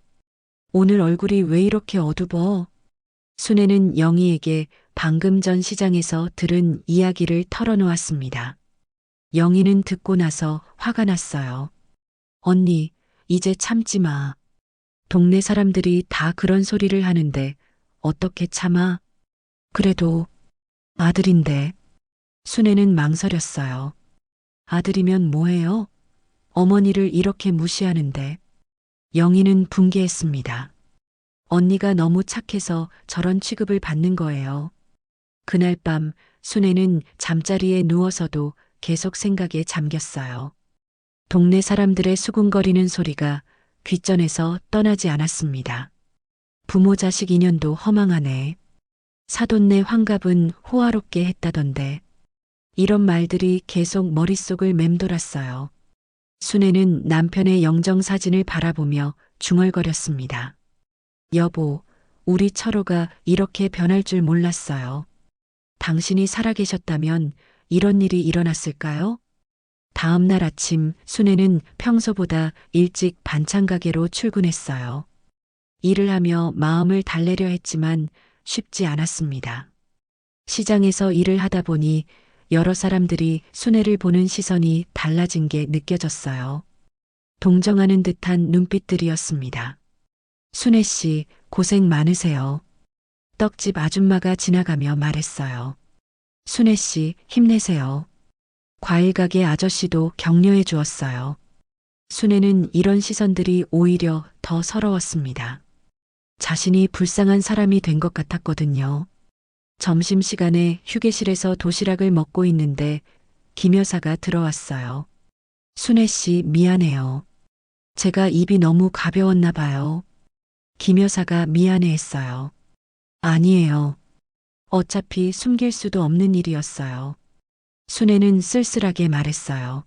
오늘 얼굴이 왜 이렇게 어두워? 순애는 영희에게 방금 전 시장에서 들은 이야기를 털어놓았습니다. 영희는 듣고 나서 화가 났어요. 언니, 이제 참지 마. 동네 사람들이 다 그런 소리를 하는데 어떻게 참아? 그래도 아들인데. 순애는 망설였어요. 아들이면 뭐해요? 어머니를 이렇게 무시하는데. 영희는 분개했습니다. 언니가 너무 착해서 저런 취급을 받는 거예요. 그날 밤 순애는 잠자리에 누워서도 계속 생각에 잠겼어요. 동네 사람들의 수군거리는 소리가 귓전에서 떠나지 않았습니다. 부모 자식 인연도 허망하네. 사돈네 환갑은 호화롭게 했다던데. 이런 말들이 계속 머릿속을 맴돌았어요. 순애는 남편의 영정사진을 바라보며 중얼거렸습니다. 여보, 우리 철호가 이렇게 변할 줄 몰랐어요. 당신이 살아계셨다면 이런 일이 일어났을까요? 다음 날 아침 순애는 평소보다 일찍 반찬 가게로 출근했어요. 일을 하며 마음을 달래려 했지만 쉽지 않았습니다. 시장에서 일을 하다 보니 여러 사람들이 순애를 보는 시선이 달라진 게 느껴졌어요. 동정하는 듯한 눈빛들이었습니다. 순애 씨, 고생 많으세요. 떡집 아줌마가 지나가며 말했어요. 순애 씨, 힘내세요. 과일 가게 아저씨도 격려해 주었어요. 순애는 이런 시선들이 오히려 더 서러웠습니다. 자신이 불쌍한 사람이 된 것 같았거든요. 점심시간에 휴게실에서 도시락을 먹고 있는데 김 여사가 들어왔어요. 순애 씨, 미안해요. 제가 입이 너무 가벼웠나 봐요. 김 여사가 미안해 했어요. 아니에요. 어차피 숨길 수도 없는 일이었어요. 순애는 쓸쓸하게 말했어요.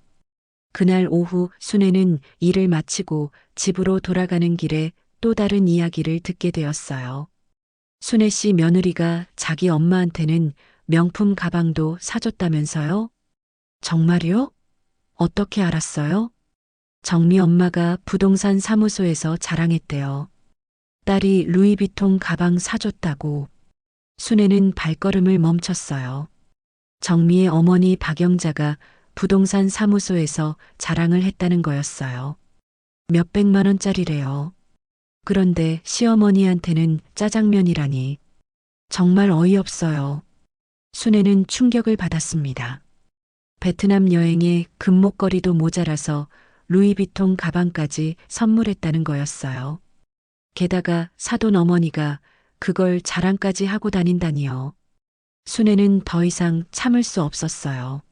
그날 오후 순애는 일을 마치고 집으로 돌아가는 길에 또 다른 이야기를 듣게 되었어요. 순애 씨 며느리가 자기 엄마한테는 명품 가방도 사줬다면서요? 정말요? 어떻게 알았어요? 정미 엄마가 부동산 사무소에서 자랑했대요. 딸이 루이비통 가방 사줬다고. 순애는 발걸음을 멈췄어요. 정미의 어머니 박영자가 부동산 사무소에서 자랑을 했다는 거였어요. 몇백만 원짜리래요. 그런데 시어머니한테는 짜장면이라니. 정말 어이없어요. 순애는 충격을 받았습니다. 베트남 여행에 금목걸이도 모자라서 루이비통 가방까지 선물했다는 거였어요. 게다가 사돈 어머니가 그걸 자랑까지 하고 다닌다니요. 순애는 더 이상 참을 수 없었어요.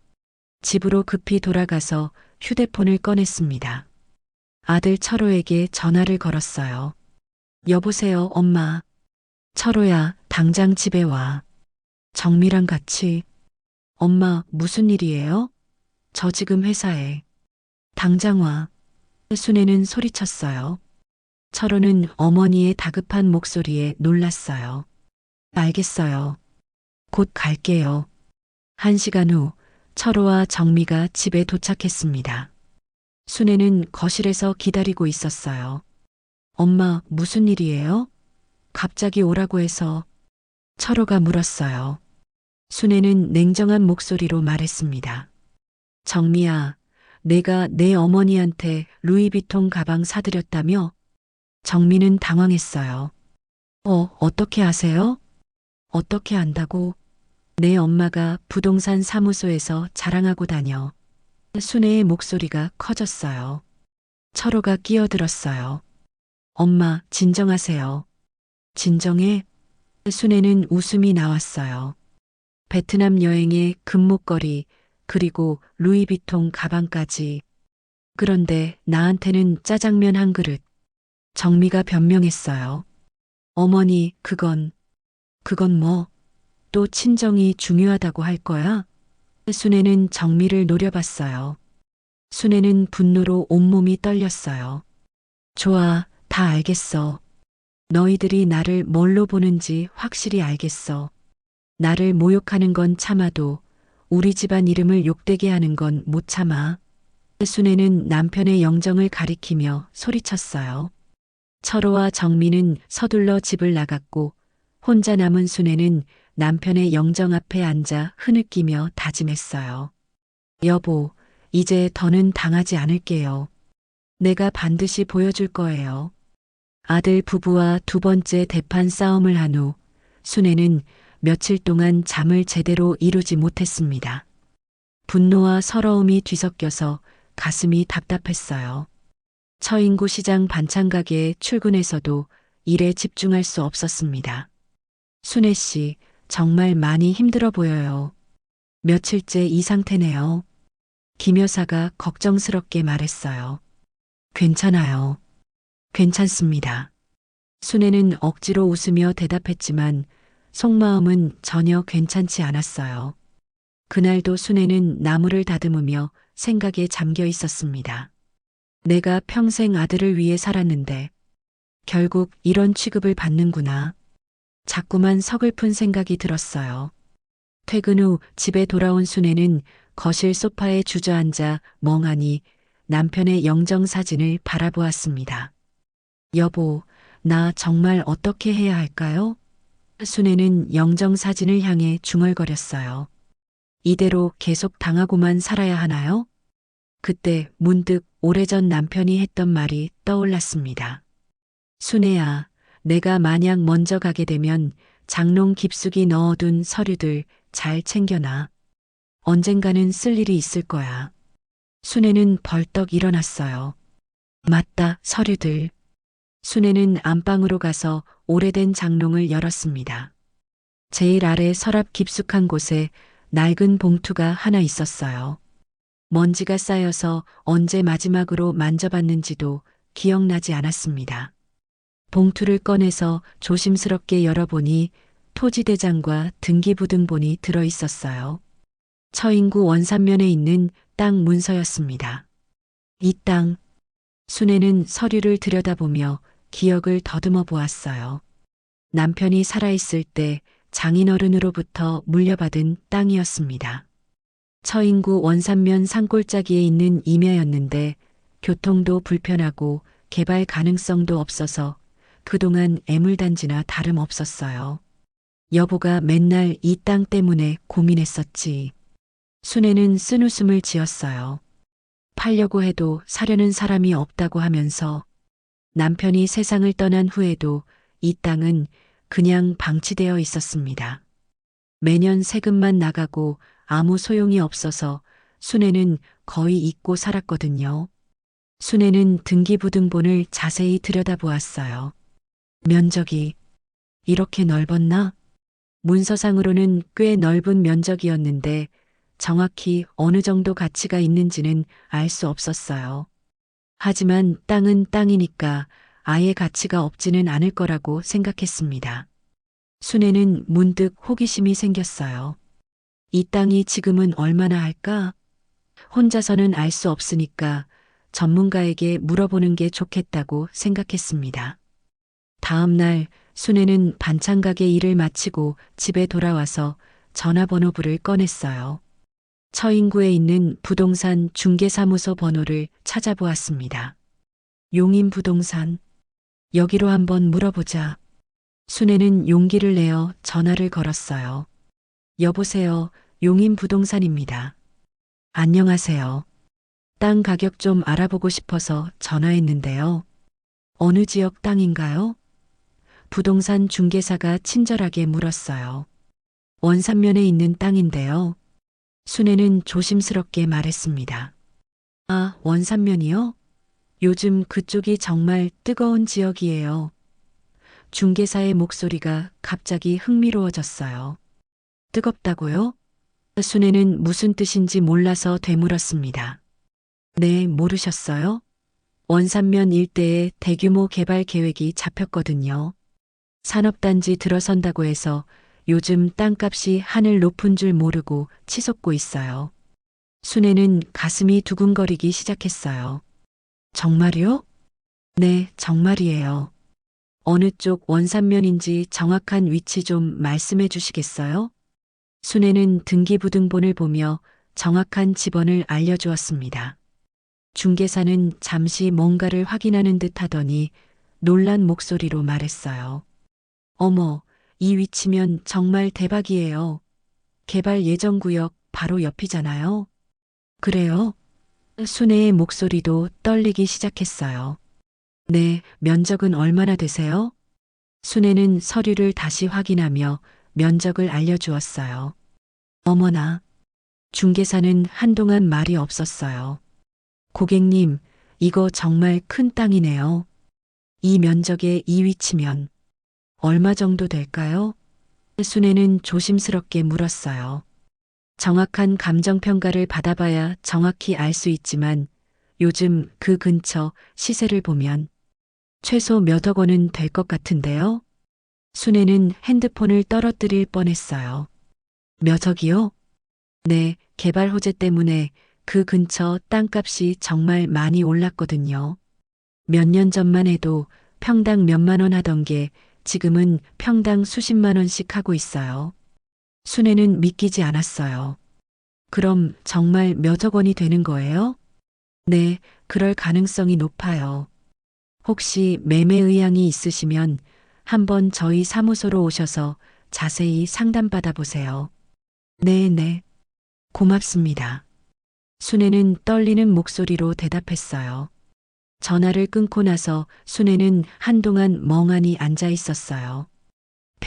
집으로 급히 돌아가서 휴대폰을 꺼냈습니다. 아들 철호에게 전화를 걸었어요. 여보세요, 엄마. 철호야, 당장 집에 와. 정미랑 같이. 엄마, 무슨 일이에요? 저 지금 회사에. 당장 와. 순애는 소리쳤어요. 철호는 어머니의 다급한 목소리에 놀랐어요. 알겠어요. 곧 갈게요. 1시간 후 철호와 정미가 집에 도착했습니다. 순애는 거실에서 기다리고 있었어요. 엄마, 무슨 일이에요? 갑자기 오라고 해서. 철호가 물었어요. 순애는 냉정한 목소리로 말했습니다. 정미야, 내가 내 어머니한테 루이비통 가방 사드렸다며? 정미는 당황했어요. 어떻게 아세요? 어떻게 안다고? 내 엄마가 부동산 사무소에서 자랑하고 다녀. 순애의 목소리가 커졌어요. 철호가 끼어들었어요. 엄마, 진정하세요. 진정해? 순애는 웃음이 나왔어요. 베트남 여행에 금목걸이, 그리고 루이비통 가방까지. 그런데 나한테는 짜장면 한 그릇. 정미가 변명했어요. 어머니, 그건 뭐? 또 친정이 중요하다고 할 거야? 순애는 정미를 노려봤어요. 순애는 분노로 온몸이 떨렸어요. 좋아, 다 알겠어. 너희들이 나를 뭘로 보는지 확실히 알겠어. 나를 모욕하는 건 참아도 우리 집안 이름을 욕되게 하는 건 못 참아. 순애는 남편의 영정을 가리키며 소리쳤어요. 철호와 정미는 서둘러 집을 나갔고 혼자 남은 순애는 남편의 영정 앞에 앉아 흐느끼며 다짐했어요. 여보, 이제 더는 당하지 않을게요. 내가 반드시 보여줄 거예요. 아들 부부와 두 번째 대판 싸움을 한 후 순애는 며칠 동안 잠을 제대로 이루지 못했습니다. 분노와 서러움이 뒤섞여서 가슴이 답답했어요. 처인구 시장 반찬 가게에 출근해서도 일에 집중할 수 없었습니다. 순애 씨, 정말 많이 힘들어 보여요. 며칠째 이 상태네요. 김 여사가 걱정스럽게 말했어요. 괜찮아요. 괜찮습니다. 순애는 억지로 웃으며 대답했지만 속마음은 전혀 괜찮지 않았어요. 그날도 순애는 나무를 다듬으며 생각에 잠겨 있었습니다. 내가 평생 아들을 위해 살았는데 결국 이런 취급을 받는구나. 자꾸만 서글픈 생각이 들었어요. 퇴근 후 집에 돌아온 순애는 거실 소파에 주저앉아 멍하니 남편의 영정 사진을 바라보았습니다. 여보, 나 정말 어떻게 해야 할까요? 순애는 영정 사진을 향해 중얼거렸어요. 이대로 계속 당하고만 살아야 하나요? 그때 문득 오래전 남편이 했던 말이 떠올랐습니다. 순애야, 내가 만약 먼저 가게 되면 장롱 깊숙이 넣어둔 서류들 잘 챙겨놔. 언젠가는 쓸 일이 있을 거야. 순애는 벌떡 일어났어요. 맞다, 서류들. 순애는 안방으로 가서 오래된 장롱을 열었습니다. 제일 아래 서랍 깊숙한 곳에 낡은 봉투가 하나 있었어요. 먼지가 쌓여서 언제 마지막으로 만져봤는지도 기억나지 않았습니다. 봉투를 꺼내서 조심스럽게 열어보니 토지대장과 등기부등본이 들어 있었어요. 처인구 원산면에 있는 땅 문서였습니다. 이 땅, 순애는 서류를 들여다보며 기억을 더듬어 보았어요. 남편이 살아있을 때 장인어른으로부터 물려받은 땅이었습니다. 처인구 원산면 산골짜기에 있는 임야였는데 교통도 불편하고 개발 가능성도 없어서 그동안 애물단지나 다름없었어요. 여보가 맨날 이 땅 때문에 고민했었지. 순애는 쓴웃음을 지었어요. 팔려고 해도 사려는 사람이 없다고 하면서 남편이 세상을 떠난 후에도 이 땅은 그냥 방치되어 있었습니다. 매년 세금만 나가고 아무 소용이 없어서 순애는 거의 잊고 살았거든요. 순애는 등기부등본을 자세히 들여다보았어요. 면적이 이렇게 넓었나? 문서상으로는 꽤 넓은 면적이었는데 정확히 어느 정도 가치가 있는지는 알 수 없었어요. 하지만 땅은 땅이니까 아예 가치가 없지는 않을 거라고 생각했습니다. 순애는 문득 호기심이 생겼어요. 이 땅이 지금은 얼마나 할까? 혼자서는 알 수 없으니까 전문가에게 물어보는 게 좋겠다고 생각했습니다. 다음 날 순애는 반찬가게 일을 마치고 집에 돌아와서 전화번호부를 꺼냈어요. 처인구에 있는 부동산 중개사무소 번호를 찾아보았습니다. 용인부동산. 여기로 한번 물어보자. 순애는 용기를 내어 전화를 걸었어요. 여보세요, 용인부동산입니다. 안녕하세요. 땅 가격 좀 알아보고 싶어서 전화했는데요. 어느 지역 땅인가요? 부동산 중개사가 친절하게 물었어요. 원산면에 있는 땅인데요. 순애는 조심스럽게 말했습니다. 아, 원산면이요? 요즘 그쪽이 정말 뜨거운 지역이에요. 중개사의 목소리가 갑자기 흥미로워졌어요. 뜨겁다고요? 순애는 무슨 뜻인지 몰라서 되물었습니다. 네, 모르셨어요? 원산면 일대에 대규모 개발 계획이 잡혔거든요. 산업단지 들어선다고 해서 요즘 땅값이 하늘 높은 줄 모르고 치솟고 있어요. 순애는 가슴이 두근거리기 시작했어요. 정말요? 네, 정말이에요. 어느 쪽 원산면인지 정확한 위치 좀 말씀해 주시겠어요? 순애는 등기부등본을 보며 정확한 지번을 알려주었습니다. 중개사는 잠시 뭔가를 확인하는 듯 하더니 놀란 목소리로 말했어요. 어머, 이 위치면 정말 대박이에요. 개발 예정구역 바로 옆이잖아요. 그래요? 순애의 목소리도 떨리기 시작했어요. 네, 면적은 얼마나 되세요? 순애는 서류를 다시 확인하며 면적을 알려주었어요. 어머나, 중개사는 한동안 말이 없었어요. 고객님, 이거 정말 큰 땅이네요. 이 면적에 이 위치면 얼마 정도 될까요? 순애는 조심스럽게 물었어요. 정확한 감정평가를 받아봐야 정확히 알 수 있지만 요즘 그 근처 시세를 보면 최소 몇억 원은 될 것 같은데요. 순애는 핸드폰을 떨어뜨릴 뻔했어요. 몇억이요? 네, 개발 호재 때문에 그 근처 땅값이 정말 많이 올랐거든요. 몇 년 전만 해도 평당 몇만 원 하던 게 지금은 평당 수십만 원씩 하고 있어요. 순애는 믿기지 않았어요. 그럼 정말 몇억 원이 되는 거예요? 네, 그럴 가능성이 높아요. 혹시 매매 의향이 있으시면 한번 저희 사무소로 오셔서 자세히 상담받아 보세요. 네, 고맙습니다. 순애는 떨리는 목소리로 대답했어요. 전화를 끊고 나서 순애는 한동안 멍하니 앉아 있었어요.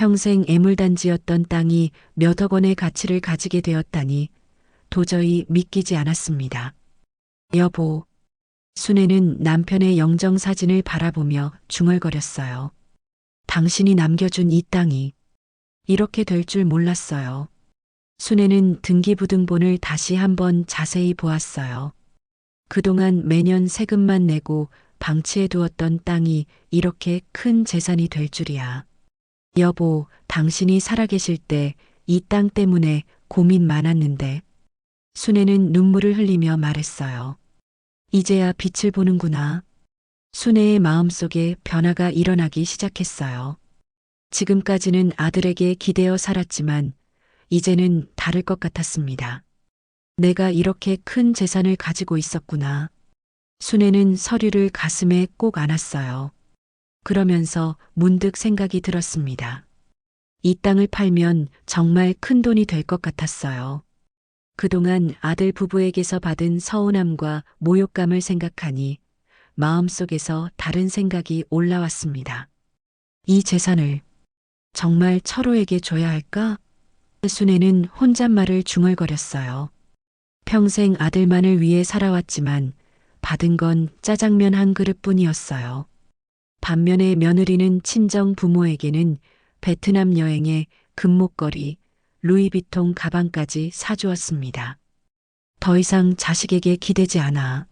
평생 애물단지였던 땅이 몇억 원의 가치를 가지게 되었다니 도저히 믿기지 않았습니다. 여보, 순애는 남편의 영정사진을 바라보며 중얼거렸어요. 당신이 남겨준 이 땅이 이렇게 될 줄 몰랐어요. 순애는 등기부등본을 다시 한번 자세히 보았어요. 그동안 매년 세금만 내고 방치해 두었던 땅이 이렇게 큰 재산이 될 줄이야. 여보, 당신이 살아계실 때 이 땅 때문에 고민 많았는데. 순애는 눈물을 흘리며 말했어요. 이제야 빛을 보는구나. 순애의 마음속에 변화가 일어나기 시작했어요. 지금까지는 아들에게 기대어 살았지만 이제는 다를 것 같았습니다. 내가 이렇게 큰 재산을 가지고 있었구나. 순애는 서류를 가슴에 꼭 안았어요. 그러면서 문득 생각이 들었습니다. 이 땅을 팔면 정말 큰 돈이 될 것 같았어요. 그동안 아들 부부에게서 받은 서운함과 모욕감을 생각하니 마음속에서 다른 생각이 올라왔습니다. 이 재산을 정말 철호에게 줘야 할까? 순애는 혼잣말을 중얼거렸어요. 평생 아들만을 위해 살아왔지만 받은 건 짜장면 한 그릇뿐이었어요. 반면에 며느리는 친정 부모에게는 베트남 여행에 금목걸이, 루이비통 가방까지 사주었습니다. 더 이상 자식에게 기대지 않아.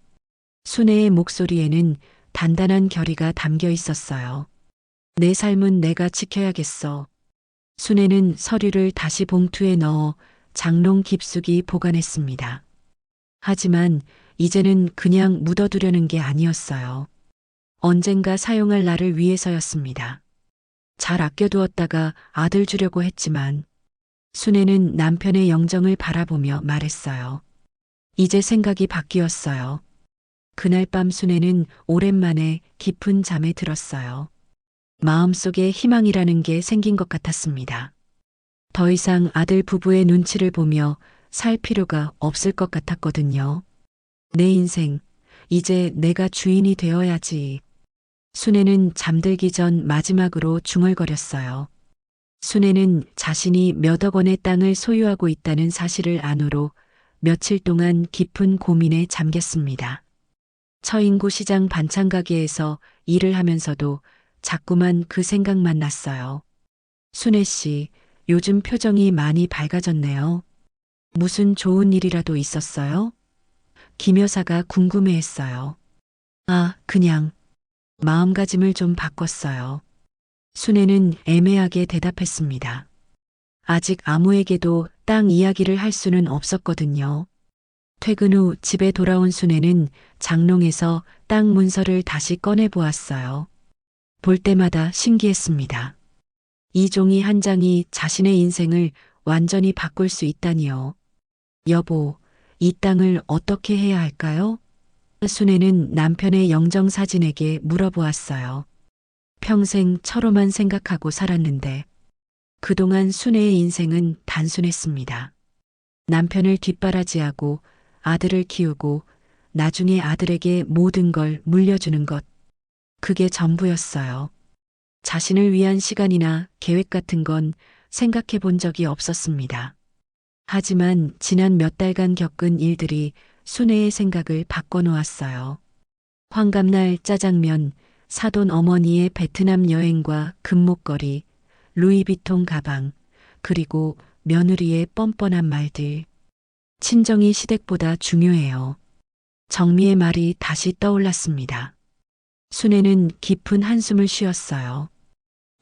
순애의 목소리에는 단단한 결의가 담겨 있었어요. 내 삶은 내가 지켜야겠어. 순애는 서류를 다시 봉투에 넣어 장롱 깊숙이 보관했습니다. 하지만 이제는 그냥 묻어두려는 게 아니었어요. 언젠가 사용할 날을 위해서였습니다. 잘 아껴두었다가 아들 주려고 했지만 순애는 남편의 영정을 바라보며 말했어요. 이제 생각이 바뀌었어요. 그날 밤 순애는 오랜만에 깊은 잠에 들었어요. 마음속에 희망이라는 게 생긴 것 같았습니다. 더 이상 아들 부부의 눈치를 보며 살 필요가 없을 것 같았거든요. 내 인생, 이제 내가 주인이 되어야지. 순애는 잠들기 전 마지막으로 중얼거렸어요. 순애는 자신이 몇억 원의 땅을 소유하고 있다는 사실을 안으로 며칠 동안 깊은 고민에 잠겼습니다. 처인구 시장 반찬 가게에서 일을 하면서도 자꾸만 그 생각만 났어요. 순애 씨, 요즘 표정이 많이 밝아졌네요. 무슨 좋은 일이라도 있었어요? 김 여사가 궁금해했어요. 아, 그냥 마음가짐을 좀 바꿨어요. 순애는 애매하게 대답했습니다. 아직 아무에게도 땅 이야기를 할 수는 없었거든요. 퇴근 후 집에 돌아온 순애는 장롱에서 땅 문서를 다시 꺼내 보았어요. 볼 때마다 신기했습니다. 이 종이 한 장이 자신의 인생을 완전히 바꿀 수 있다니요. 여보, 이 땅을 어떻게 해야 할까요? 순애는 남편의 영정사진에게 물어보았어요. 평생 철호만 생각하고 살았는데 그동안 순애의 인생은 단순했습니다. 남편을 뒷바라지하고 아들을 키우고 나중에 아들에게 모든 걸 물려주는 것. 그게 전부였어요. 자신을 위한 시간이나 계획 같은 건 생각해 본 적이 없었습니다. 하지만 지난 몇 달간 겪은 일들이 순애의 생각을 바꿔놓았어요. 환갑날 짜장면, 사돈 어머니의 베트남 여행과 금목걸이, 루이비통 가방, 그리고 며느리의 뻔뻔한 말들. 친정이 시댁보다 중요해요. 정미의 말이 다시 떠올랐습니다. 순애는 깊은 한숨을 쉬었어요.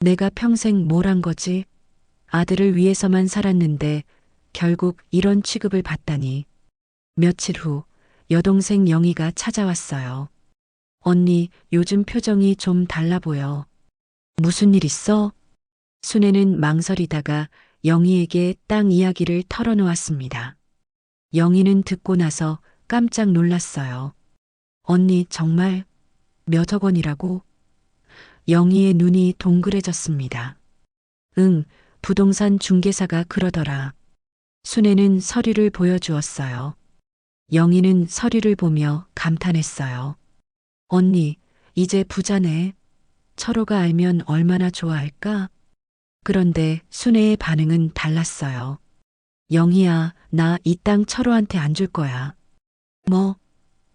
내가 평생 뭘 한 거지? 아들을 위해서만 살았는데 결국 이런 취급을 받다니. 며칠 후 여동생 영희가 찾아왔어요. 언니, 요즘 표정이 좀 달라 보여. 무슨 일 있어? 순애는 망설이다가 영희에게 땅 이야기를 털어놓았습니다. 영희는 듣고 나서 깜짝 놀랐어요. 언니, 정말 몇억 원이라고? 영희의 눈이 동그래졌습니다. 응, 부동산 중개사가 그러더라. 순애는 서류를 보여주었어요. 영희는 서류를 보며 감탄했어요. 언니, 이제 부자네. 철호가 알면 얼마나 좋아할까? 그런데 순애의 반응은 달랐어요. 영희야, 나 이 땅 철호한테 안 줄 거야. 뭐?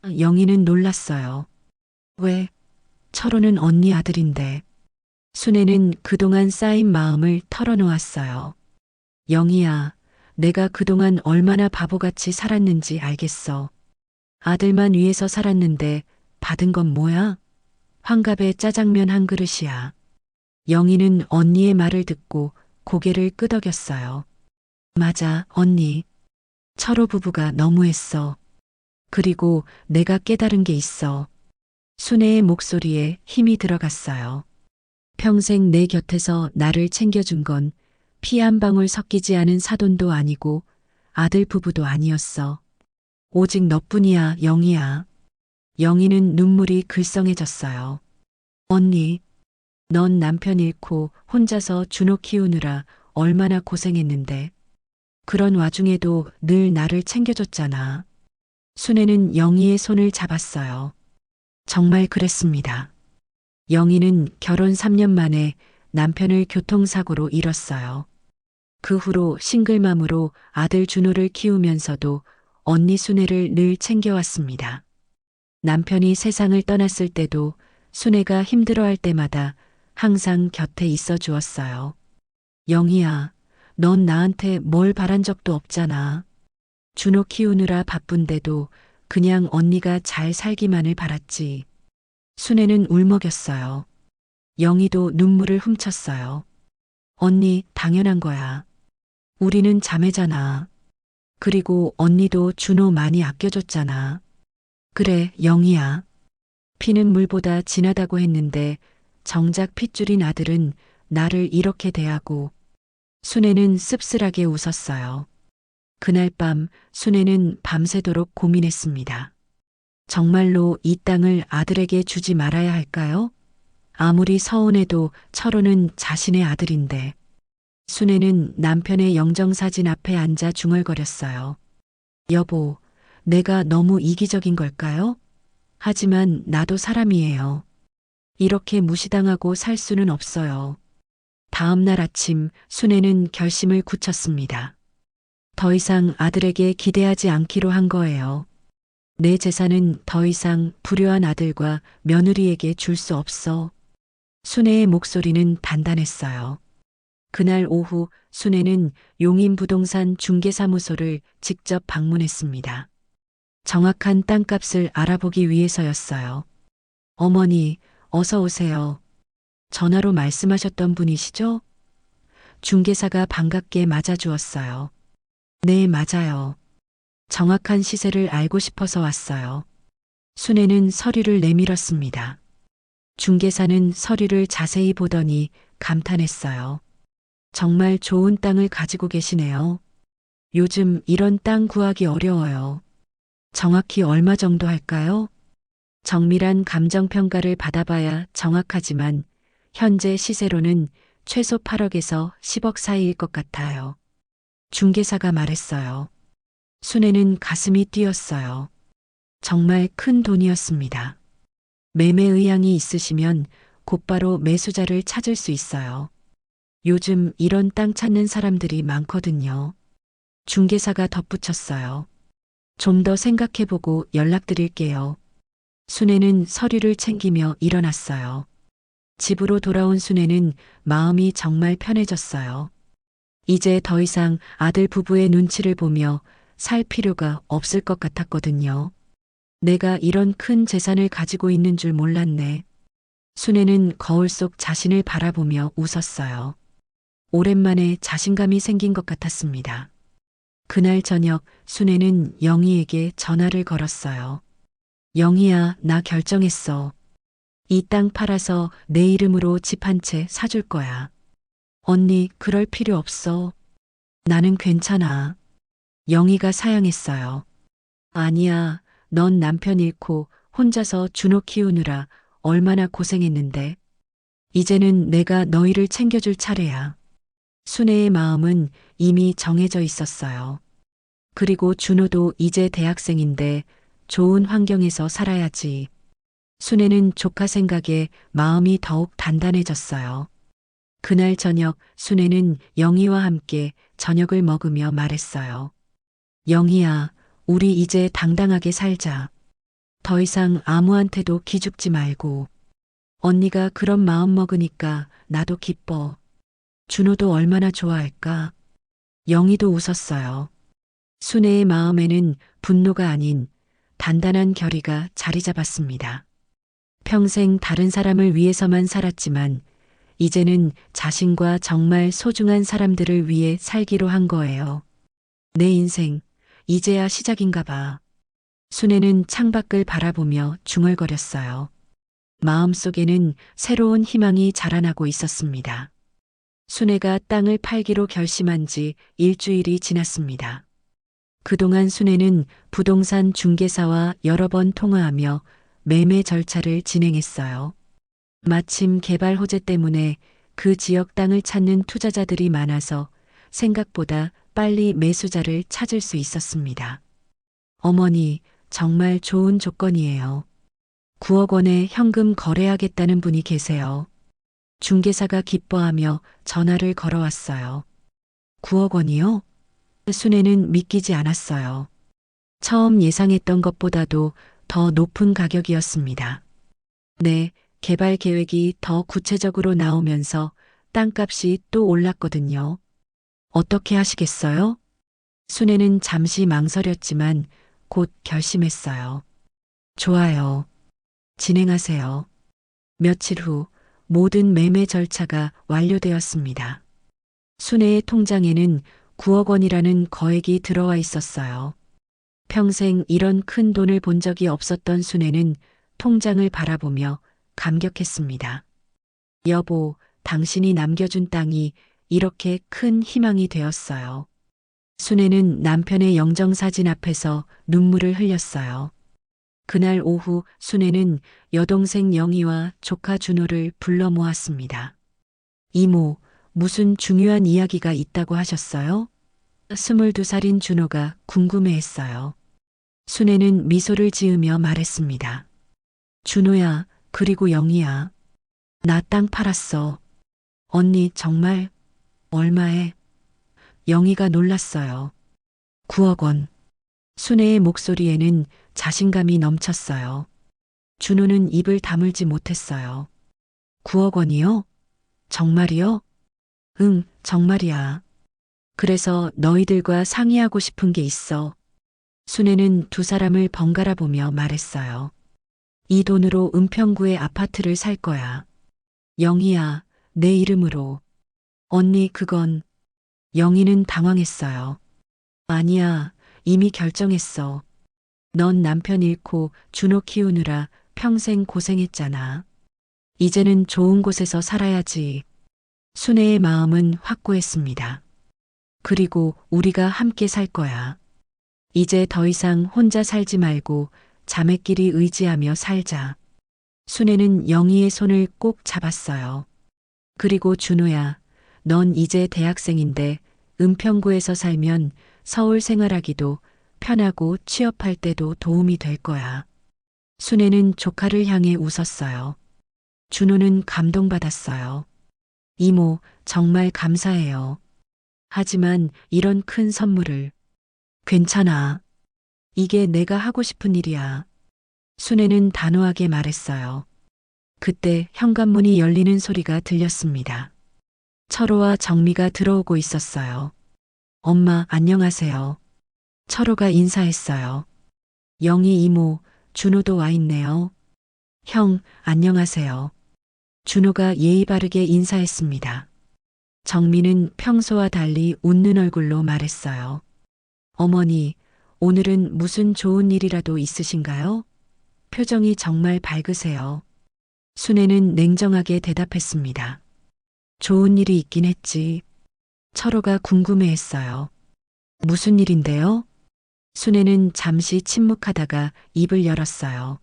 영희는 놀랐어요. 왜? 철호는 언니 아들인데. 순애는 그동안 쌓인 마음을 털어놓았어요. 영희야, 내가 그동안 얼마나 바보같이 살았는지 알겠어. 아들만 위해서 살았는데 받은 건 뭐야? 환갑에 짜장면 한 그릇이야. 영희는 언니의 말을 듣고 고개를 끄덕였어요. 맞아, 언니. 철호 부부가 너무했어. 그리고 내가 깨달은 게 있어. 순애의 목소리에 힘이 들어갔어요. 평생 내 곁에서 나를 챙겨준 건 피 한 방울 섞이지 않은 사돈도 아니고 아들 부부도 아니었어. 오직 너뿐이야, 영희야. 영희는 눈물이 글썽해졌어요. 언니, 넌 남편 잃고 혼자서 준호 키우느라 얼마나 고생했는데. 그런 와중에도 늘 나를 챙겨줬잖아. 순애는 영희의 손을 잡았어요. 정말 그랬습니다. 영희는 결혼 3년 만에 남편을 교통사고로 잃었어요. 그 후로 싱글맘으로 아들 준호를 키우면서도 언니 순애를 늘 챙겨왔습니다. 남편이 세상을 떠났을 때도 순애가 힘들어할 때마다 항상 곁에 있어 주었어요. 영희야, 넌 나한테 뭘 바란 적도 없잖아. 준호 키우느라 바쁜데도 그냥 언니가 잘 살기만을 바랐지. 순애는 울먹였어요. 영희도 눈물을 훔쳤어요. 언니, 당연한 거야. 우리는 자매잖아. 그리고 언니도 준호 많이 아껴줬잖아. 그래, 영희야. 피는 물보다 진하다고 했는데 정작 핏줄인 아들은 나를 이렇게 대하고. 순애는 씁쓸하게 웃었어요. 그날 밤 순애는 밤새도록 고민했습니다. 정말로 이 땅을 아들에게 주지 말아야 할까요? 아무리 서운해도 철호는 자신의 아들인데. 순애는 남편의 영정사진 앞에 앉아 중얼거렸어요. 여보, 내가 너무 이기적인 걸까요? 하지만 나도 사람이에요. 이렇게 무시당하고 살 수는 없어요. 다음 날 아침 순애는 결심을 굳혔습니다. 더 이상 아들에게 기대하지 않기로 한 거예요. 내 재산은 더 이상 불효한 아들과 며느리에게 줄 수 없어. 순애의 목소리는 단단했어요. 그날 오후 순애는 용인부동산 중개사무소를 직접 방문했습니다. 정확한 땅값을 알아보기 위해서였어요. 어머니, 어서 오세요. 전화로 말씀하셨던 분이시죠? 중개사가 반갑게 맞아주었어요. 네, 맞아요. 정확한 시세를 알고 싶어서 왔어요. 순애는 서류를 내밀었습니다. 중개사는 서류를 자세히 보더니 감탄했어요. 정말 좋은 땅을 가지고 계시네요. 요즘 이런 땅 구하기 어려워요. 정확히 얼마 정도 할까요? 정밀한 감정평가를 받아봐야 정확하지만 현재 시세로는 최소 8억에서 10억 사이일 것 같아요. 중개사가 말했어요. 순애는 가슴이 뛰었어요. 정말 큰 돈이었습니다. 매매 의향이 있으시면 곧바로 매수자를 찾을 수 있어요. 요즘 이런 땅 찾는 사람들이 많거든요. 중개사가 덧붙였어요. 좀 더 생각해보고 연락드릴게요. 순애는 서류를 챙기며 일어났어요. 집으로 돌아온 순애는 마음이 정말 편해졌어요. 이제 더 이상 아들 부부의 눈치를 보며 살 필요가 없을 것 같았거든요. 내가 이런 큰 재산을 가지고 있는 줄 몰랐네. 순애는 거울 속 자신을 바라보며 웃었어요. 오랜만에 자신감이 생긴 것 같았습니다. 그날 저녁 순애는 영희에게 전화를 걸었어요. 영희야, 나 결정했어. 이 땅 팔아서 내 이름으로 집 한 채 사줄 거야. 언니, 그럴 필요 없어. 나는 괜찮아. 영희가 사양했어요. 아니야, 넌 남편 잃고 혼자서 준호 키우느라 얼마나 고생했는데. 이제는 내가 너희를 챙겨줄 차례야. 순애의 마음은 이미 정해져 있었어요. 그리고 준호도 이제 대학생인데 좋은 환경에서 살아야지. 순애는 조카 생각에 마음이 더욱 단단해졌어요. 그날 저녁 순애는 영희와 함께 저녁을 먹으며 말했어요. 영희야, 우리 이제 당당하게 살자. 더 이상 아무한테도 기죽지 말고. 언니가 그런 마음 먹으니까 나도 기뻐. 준호도 얼마나 좋아할까? 영희도 웃었어요. 순애의 마음에는 분노가 아닌 단단한 결의가 자리 잡았습니다. 평생 다른 사람을 위해서만 살았지만 이제는 자신과 정말 소중한 사람들을 위해 살기로 한 거예요. 내 인생, 이제야 시작인가 봐. 순애는 창밖을 바라보며 중얼거렸어요. 마음속에는 새로운 희망이 자라나고 있었습니다. 순애가 땅을 팔기로 결심한 지 일주일이 지났습니다. 그동안 순애는 부동산 중개사와 여러 번 통화하며 매매 절차를 진행했어요. 마침 개발 호재 때문에 그 지역 땅을 찾는 투자자들이 많아서 생각보다 빨리 매수자를 찾을 수 있었습니다. 어머니, 정말 좋은 조건이에요. 9억 원에 현금 거래하겠다는 분이 계세요. 중개사가 기뻐하며 전화를 걸어왔어요. 9억 원이요? 순애는 믿기지 않았어요. 처음 예상했던 것보다도 더 높은 가격이었습니다. 네, 개발 계획이 더 구체적으로 나오면서 땅값이 또 올랐거든요. 어떻게 하시겠어요? 순애는 잠시 망설였지만 곧 결심했어요. 좋아요. 진행하세요. 며칠 후 모든 매매 절차가 완료되었습니다. 순애의 통장에는 9억 원이라는 거액이 들어와 있었어요. 평생 이런 큰 돈을 본 적이 없었던 순애는 통장을 바라보며 감격했습니다. 여보, 당신이 남겨준 땅이 이렇게 큰 희망이 되었어요. 순애는 남편의 영정사진 앞에서 눈물을 흘렸어요. 그날 오후 순애는 여동생 영희와 조카 준호를 불러 모았습니다. 이모, 무슨 중요한 이야기가 있다고 하셨어요? 22살인 준호가 궁금해했어요. 순애는 미소를 지으며 말했습니다. 준호야, 그리고 영희야. 나 땅 팔았어. 언니 정말? 얼마에? 영희가 놀랐어요. 9억 원. 순애의 목소리에는 자신감이 넘쳤어요. 준호는 입을 다물지 못했어요. 9억 원이요? 정말이요? 응, 정말이야. 그래서 너희들과 상의하고 싶은 게 있어. 순애는 두 사람을 번갈아 보며 말했어요. 이 돈으로 은평구에 아파트를 살 거야. 영희야, 내 이름으로. 언니, 그건. 영희는 당황했어요. 아니야, 이미 결정했어. 넌 남편 잃고 준호 키우느라 평생 고생했잖아. 이제는 좋은 곳에서 살아야지. 순애의 마음은 확고했습니다. 그리고 우리가 함께 살 거야. 이제 더 이상 혼자 살지 말고 자매끼리 의지하며 살자. 순애는 영희의 손을 꼭 잡았어요. 그리고 준호야, 넌 이제 대학생인데 은평구에서 살면 서울 생활하기도 편하고 취업할 때도 도움이 될 거야. 순애는 조카를 향해 웃었어요. 준호는 감동받았어요. 이모, 정말 감사해요. 하지만 이런 큰 선물을. 괜찮아. 이게 내가 하고 싶은 일이야. 순애는 단호하게 말했어요. 그때 현관문이 열리는 소리가 들렸습니다. 철호와 정미가 들어오고 있었어요. 엄마, 안녕하세요. 철호가 인사했어요. 영희 이모, 준호도 와 있네요. 형, 안녕하세요. 준호가 예의 바르게 인사했습니다. 정미는 평소와 달리 웃는 얼굴로 말했어요. 어머니, 오늘은 무슨 좋은 일이라도 있으신가요? 표정이 정말 밝으세요. 순애는 냉정하게 대답했습니다. 좋은 일이 있긴 했지. 철호가 궁금해했어요. 무슨 일인데요? 순애는 잠시 침묵하다가 입을 열었어요.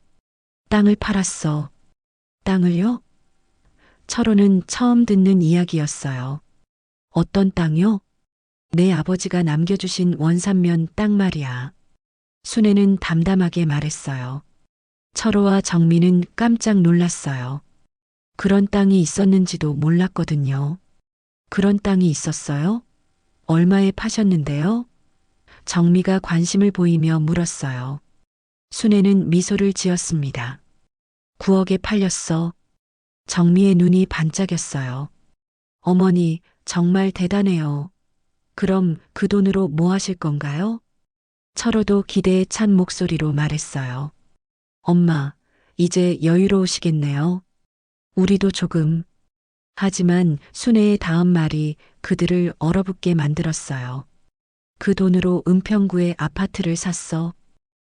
땅을 팔았어. 땅을요? 철호는 처음 듣는 이야기였어요. 어떤 땅요? 내 아버지가 남겨주신 원산면 땅 말이야. 순애는 담담하게 말했어요. 철호와 정미는 깜짝 놀랐어요. 그런 땅이 있었는지도 몰랐거든요. 그런 땅이 있었어요? 얼마에 파셨는데요? 정미가 관심을 보이며 물었어요. 순애는 미소를 지었습니다. 9억에 팔렸어. 정미의 눈이 반짝였어요. 어머니, 정말 대단해요. 그럼 그 돈으로 뭐 하실 건가요? 철호도 기대에 찬 목소리로 말했어요. 엄마, 이제 여유로우시겠네요. 우리도 조금. 하지만 순애의 다음 말이 그들을 얼어붙게 만들었어요. 그 돈으로 은평구에 아파트를 샀어.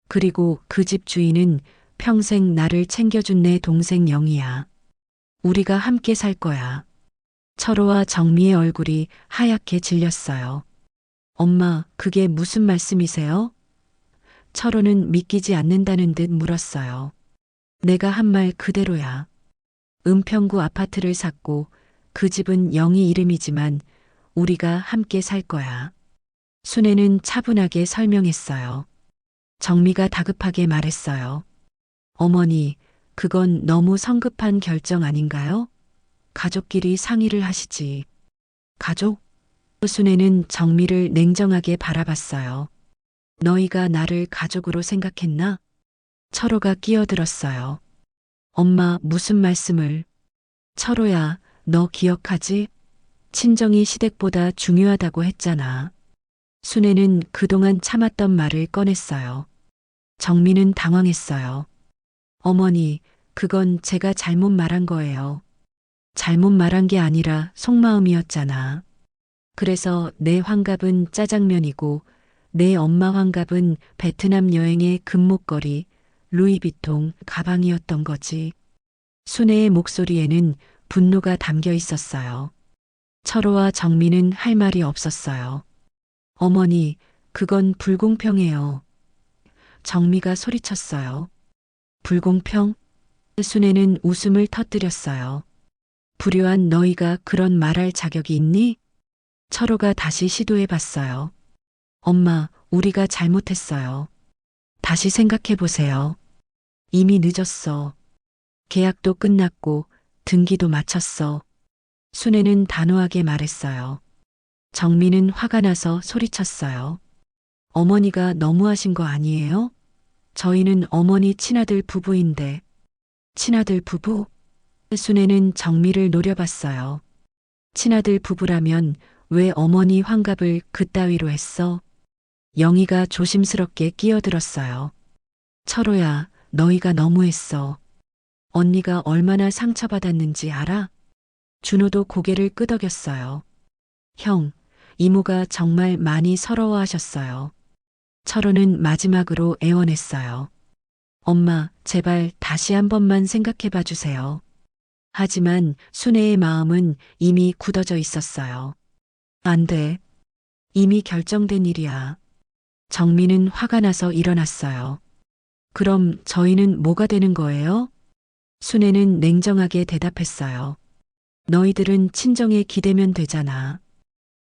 그리고 그 집 주인은 평생 나를 챙겨준 내 동생 영희야. 우리가 함께 살 거야. 철호와 정미의 얼굴이 하얗게 질렸어요. 엄마, 그게 무슨 말씀이세요? 철호는 믿기지 않는다는 듯 물었어요. 내가 한 말 그대로야. 은평구 아파트를 샀고 그 집은 영희 이름이지만 우리가 함께 살 거야. 순애는 차분하게 설명했어요. 정미가 다급하게 말했어요. 어머니, 그건 너무 성급한 결정 아닌가요? 가족끼리 상의를 하시지. 가족? 순애는 정미를 냉정하게 바라봤어요. 너희가 나를 가족으로 생각했나? 철호가 끼어들었어요. 엄마, 무슨 말씀을? 철호야, 너 기억하지? 친정이 시댁보다 중요하다고 했잖아. 순애는 그동안 참았던 말을 꺼냈어요. 정미는 당황했어요. 어머니, 그건 제가 잘못 말한 거예요. 잘못 말한 게 아니라 속마음이었잖아. 그래서 내 환갑은 짜장면이고 내 엄마 환갑은 베트남 여행의 금목걸이, 루이비통 가방이었던 거지. 순애의 목소리에는 분노가 담겨 있었어요. 철호와 정미는 할 말이 없었어요. 어머니, 그건 불공평해요. 정미가 소리쳤어요. 불공평? 순애는 웃음을 터뜨렸어요. 불효한 너희가 그런 말할 자격이 있니? 철호가 다시 시도해봤어요. 엄마, 우리가 잘못했어요. 다시 생각해보세요. 이미 늦었어. 계약도 끝났고 등기도 마쳤어. 순애는 단호하게 말했어요. 정미는 화가 나서 소리쳤어요. 어머니가 너무하신 거 아니에요? 저희는 어머니 친아들 부부인데. 친아들 부부? 순애는 정미를 노려봤어요. 친아들 부부라면 왜 어머니 환갑을 그따위로 했어? 영희가 조심스럽게 끼어들었어요. 철호야, 너희가 너무했어. 언니가 얼마나 상처받았는지 알아? 준호도 고개를 끄덕였어요. 형, 이모가 정말 많이 서러워하셨어요. 철호는 마지막으로 애원했어요. 엄마, 제발 다시 한 번만 생각해 봐 주세요. 하지만 순애의 마음은 이미 굳어져 있었어요. 안 돼. 이미 결정된 일이야. 정미는 화가 나서 일어났어요. 그럼 저희는 뭐가 되는 거예요? 순애는 냉정하게 대답했어요. 너희들은 친정에 기대면 되잖아.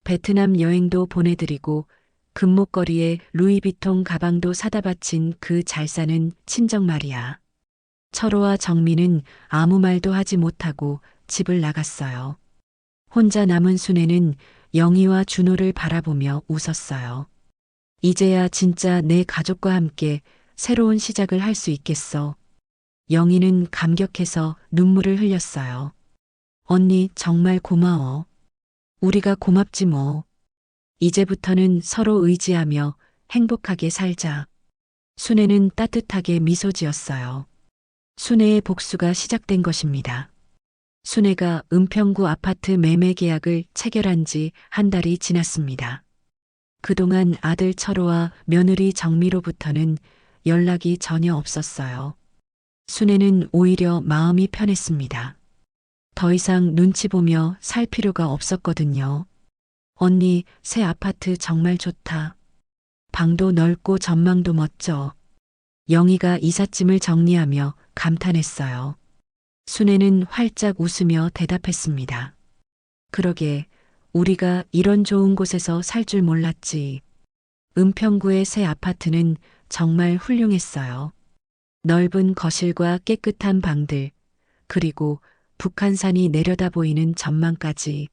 베트남 여행도 보내드리고 금목걸이에 루이비통 가방도 사다 바친 그 잘 사는 친정 말이야. 철호와 정미는 아무 말도 하지 못하고 집을 나갔어요. 혼자 남은 순애는 영희와 준호를 바라보며 웃었어요. 이제야 진짜 내 가족과 함께 새로운 시작을 할 수 있겠어. 영희는 감격해서 눈물을 흘렸어요. 언니 정말 고마워. 우리가 고맙지 뭐. 이제부터는 서로 의지하며 행복하게 살자. 순애는 따뜻하게 미소 지었어요. 순애의 복수가 시작된 것입니다. 순애가 은평구 아파트 매매 계약을 체결한 지 한 달이 지났습니다. 그동안 아들 철호와 며느리 정미로부터는 연락이 전혀 없었어요. 순애는 오히려 마음이 편했습니다. 더 이상 눈치 보며 살 필요가 없었거든요. 언니, 새 아파트 정말 좋다. 방도 넓고 전망도 멋져. 영희가 이삿짐을 정리하며 감탄했어요. 순애는 활짝 웃으며 대답했습니다. 그러게, 우리가 이런 좋은 곳에서 살 줄 몰랐지. 은평구의 새 아파트는 정말 훌륭했어요. 넓은 거실과 깨끗한 방들, 그리고 북한산이 내려다 보이는 전망까지.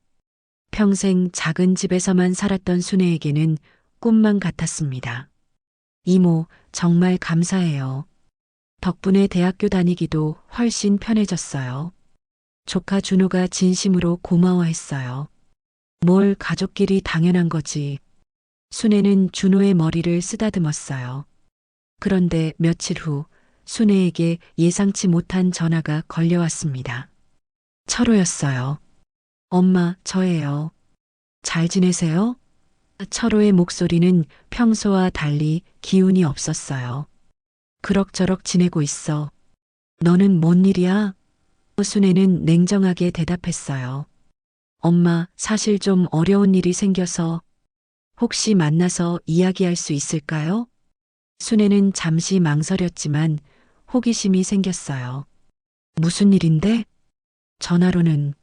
평생 작은 집에서만 살았던 순애에게는 꿈만 같았습니다. 이모, 정말 감사해요. 덕분에 대학교 다니기도 훨씬 편해졌어요. 조카 준호가 진심으로 고마워했어요. 뭘 가족끼리 당연한 거지. 순애는 준호의 머리를 쓰다듬었어요. 그런데 며칠 후 순애에게 예상치 못한 전화가 걸려왔습니다. 철호였어요. 엄마, 저예요. 잘 지내세요? 철호의 목소리는 평소와 달리 기운이 없었어요. 그럭저럭 지내고 있어. 너는 뭔 일이야? 순애는 냉정하게 대답했어요. 엄마, 사실 좀 어려운 일이 생겨서 혹시 만나서 이야기할 수 있을까요? 순애는 잠시 망설였지만 호기심이 생겼어요. 무슨 일인데? 전화로는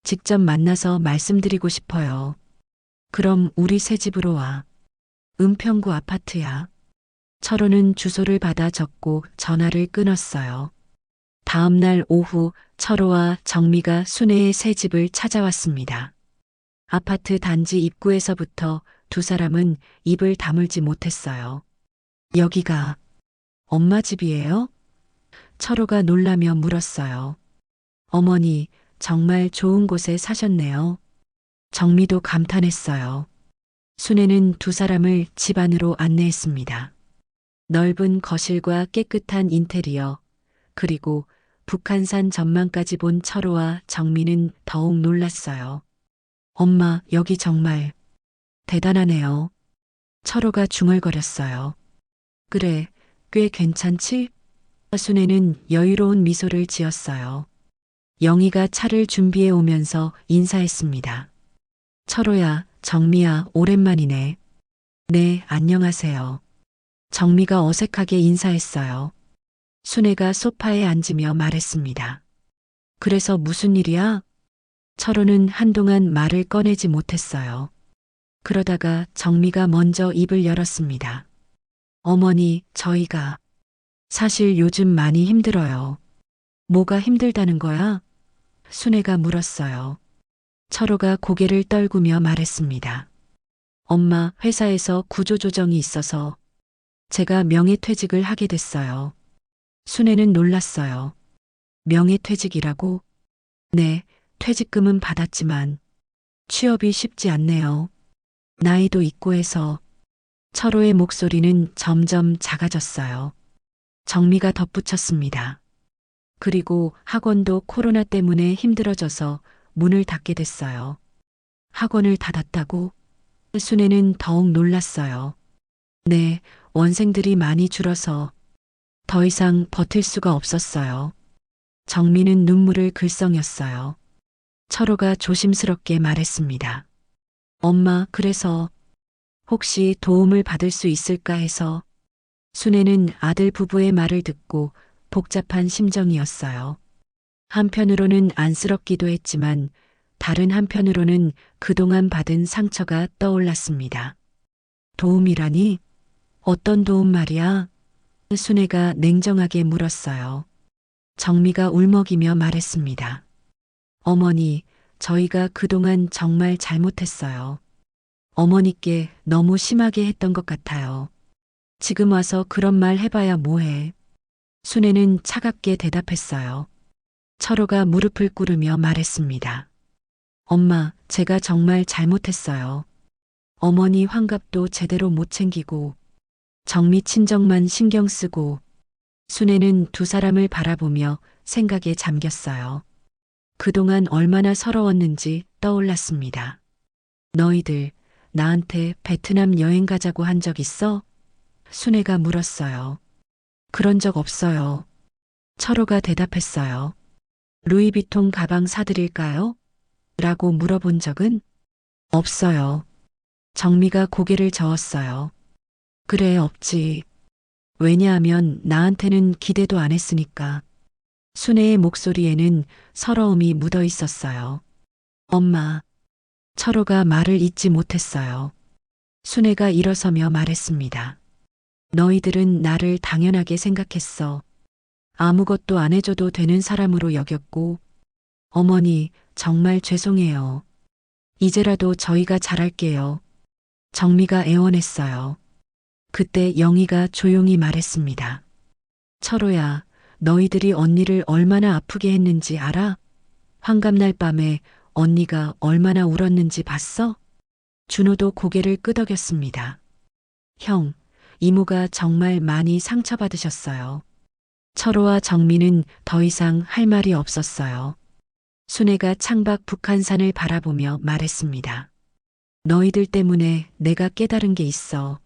직접 만나서 말씀드리고 싶어요. 그럼 우리 새 집으로 와. 은평구 아파트야. 철호는 주소를 받아 적고 전화를 끊었어요. 다음 날 오후 철호와 정미가 순애의 새 집을 찾아왔습니다. 아파트 단지 입구에서부터 두 사람은 입을 다물지 못했어요. 여기가 엄마 집이에요? 철호가 놀라며 물었어요. 어머니, 정말 좋은 곳에 사셨네요. 정미도 감탄했어요. 순애는 두 사람을 집 안으로 안내했습니다. 넓은 거실과 깨끗한 인테리어, 그리고 북한산 전망까지 본 철호와 정미는 더욱 놀랐어요. 엄마, 여기 정말 대단하네요. 철호가 중얼거렸어요. 그래, 꽤 괜찮지? 순애는 여유로운 미소를 지었어요. 영희가 차를 준비해 오면서 인사했습니다. 철호야, 정미야, 오랜만이네. 네, 안녕하세요. 정미가 어색하게 인사했어요. 순애가 소파에 앉으며 말했습니다. 그래서 무슨 일이야? 철호는 한동안 말을 꺼내지 못했어요. 그러다가 정미가 먼저 입을 열었습니다. 어머니, 저희가 사실 요즘 많이 힘들어요. 뭐가 힘들다는 거야? 순애가 물었어요. 철호가 고개를 떨구며 말했습니다. 엄마, 회사에서 구조조정이 있어서 제가 명예퇴직을 하게 됐어요. 순애는 놀랐어요. 명예퇴직이라고? 네, 퇴직금은 받았지만 취업이 쉽지 않네요. 나이도 있고 해서. 철호의 목소리는 점점 작아졌어요. 정미가 덧붙였습니다. 그리고 학원도 코로나 때문에 힘들어져서 문을 닫게 됐어요. 학원을 닫았다고? 순애는 더욱 놀랐어요. 네, 원생들이 많이 줄어서 더 이상 버틸 수가 없었어요. 정미는 눈물을 글썽였어요. 철호가 조심스럽게 말했습니다. 엄마, 그래서 혹시 도움을 받을 수 있을까 해서. 순애는 아들 부부의 말을 듣고 복잡한 심정이었어요. 한편으로는 안쓰럽기도 했지만 다른 한편으로는 그동안 받은 상처가 떠올랐습니다. 도움이라니? 어떤 도움 말이야? 순애가 냉정하게 물었어요. 정미가 울먹이며 말했습니다. 어머니, 저희가 그동안 정말 잘못했어요. 어머니께 너무 심하게 했던 것 같아요. 지금 와서 그런 말 해봐야 뭐해. 순애는 차갑게 대답했어요. 철호가 무릎을 꿇으며 말했습니다. 엄마, 제가 정말 잘못했어요. 어머니 환갑도 제대로 못 챙기고 정미 친정만 신경 쓰고. 순애는 두 사람을 바라보며 생각에 잠겼어요. 그동안 얼마나 서러웠는지 떠올랐습니다. 너희들 나한테 베트남 여행 가자고 한 적 있어? 순애가 물었어요. 그런 적 없어요. 철호가 대답했어요. 루이비통 가방 사드릴까요? 라고 물어본 적은 없어요. 정미가 고개를 저었어요. 그래, 없지. 왜냐하면 나한테는 기대도 안 했으니까. 순애의 목소리에는 서러움이 묻어 있었어요. 엄마. 철호가 말을 잇지 못했어요. 순애가 일어서며 말했습니다. 너희들은 나를 당연하게 생각했어. 아무것도 안 해줘도 되는 사람으로 여겼고. 어머니, 정말 죄송해요. 이제라도 저희가 잘할게요. 정미가 애원했어요. 그때 영희가 조용히 말했습니다. 철호야, 너희들이 언니를 얼마나 아프게 했는지 알아? 환갑날 밤에 언니가 얼마나 울었는지 봤어? 준호도 고개를 끄덕였습니다. 형, 이모가 정말 많이 상처받으셨어요. 철호와 정민은 더 이상 할 말이 없었어요. 순애가 창밖 북한산을 바라보며 말했습니다. 너희들 때문에 내가 깨달은 게 있어.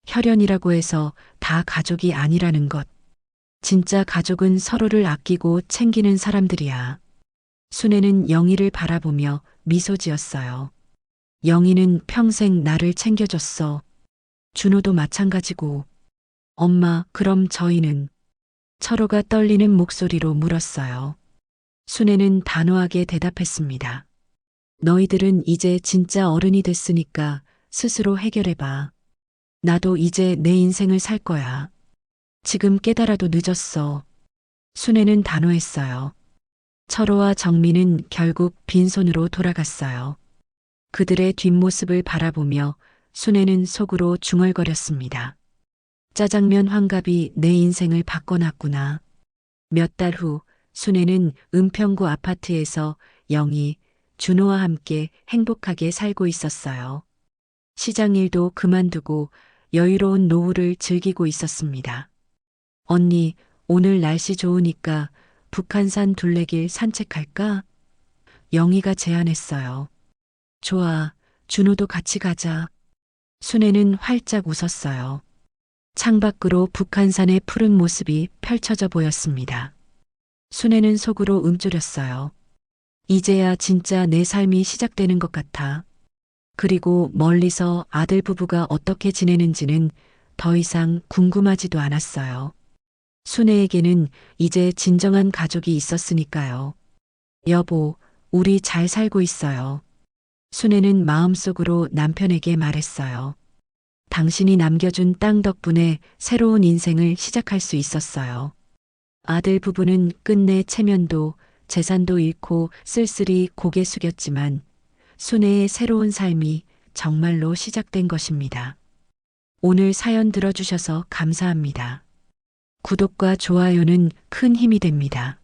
혈연이라고 해서 다 가족이 아니라는 것. 진짜 가족은 서로를 아끼고 챙기는 사람들이야. 순애는 영희를 바라보며 미소 지었어요. 영희는 평생 나를 챙겨줬어. 준호도 마찬가지고. 엄마, 그럼 저희는? 철호가 떨리는 목소리로 물었어요. 순애는 단호하게 대답했습니다. 너희들은 이제 진짜 어른이 됐으니까 스스로 해결해봐. 나도 이제 내 인생을 살 거야. 지금 깨달아도 늦었어. 순애는 단호했어요. 철호와 정민은 결국 빈손으로 돌아갔어요. 그들의 뒷모습을 바라보며 순애는 속으로 중얼거렸습니다. 짜장면 환갑이 내 인생을 바꿔놨구나. 몇 달 후 순애는 은평구 아파트에서 영희, 준호와 함께 행복하게 살고 있었어요. 시장 일도 그만두고 여유로운 노후를 즐기고 있었습니다. 언니, 오늘 날씨 좋으니까 북한산 둘레길 산책할까? 영희가 제안했어요. 좋아, 준호도 같이 가자. 순애는 활짝 웃었어요. 창밖으로 북한산의 푸른 모습이 펼쳐져 보였습니다. 순애는 속으로 움츠렸어요. 이제야 진짜 내 삶이 시작되는 것 같아. 그리고 멀리서 아들 부부가 어떻게 지내는지는 더 이상 궁금하지도 않았어요. 순애에게는 이제 진정한 가족이 있었으니까요. 여보, 우리 잘 살고 있어요. 순애는 마음속으로 남편에게 말했어요. 당신이 남겨준 땅 덕분에 새로운 인생을 시작할 수 있었어요. 아들 부부는 끝내 체면도 재산도 잃고 쓸쓸히 고개 숙였지만 순애의 새로운 삶이 정말로 시작된 것입니다. 오늘 사연 들어주셔서 감사합니다. 구독과 좋아요는 큰 힘이 됩니다.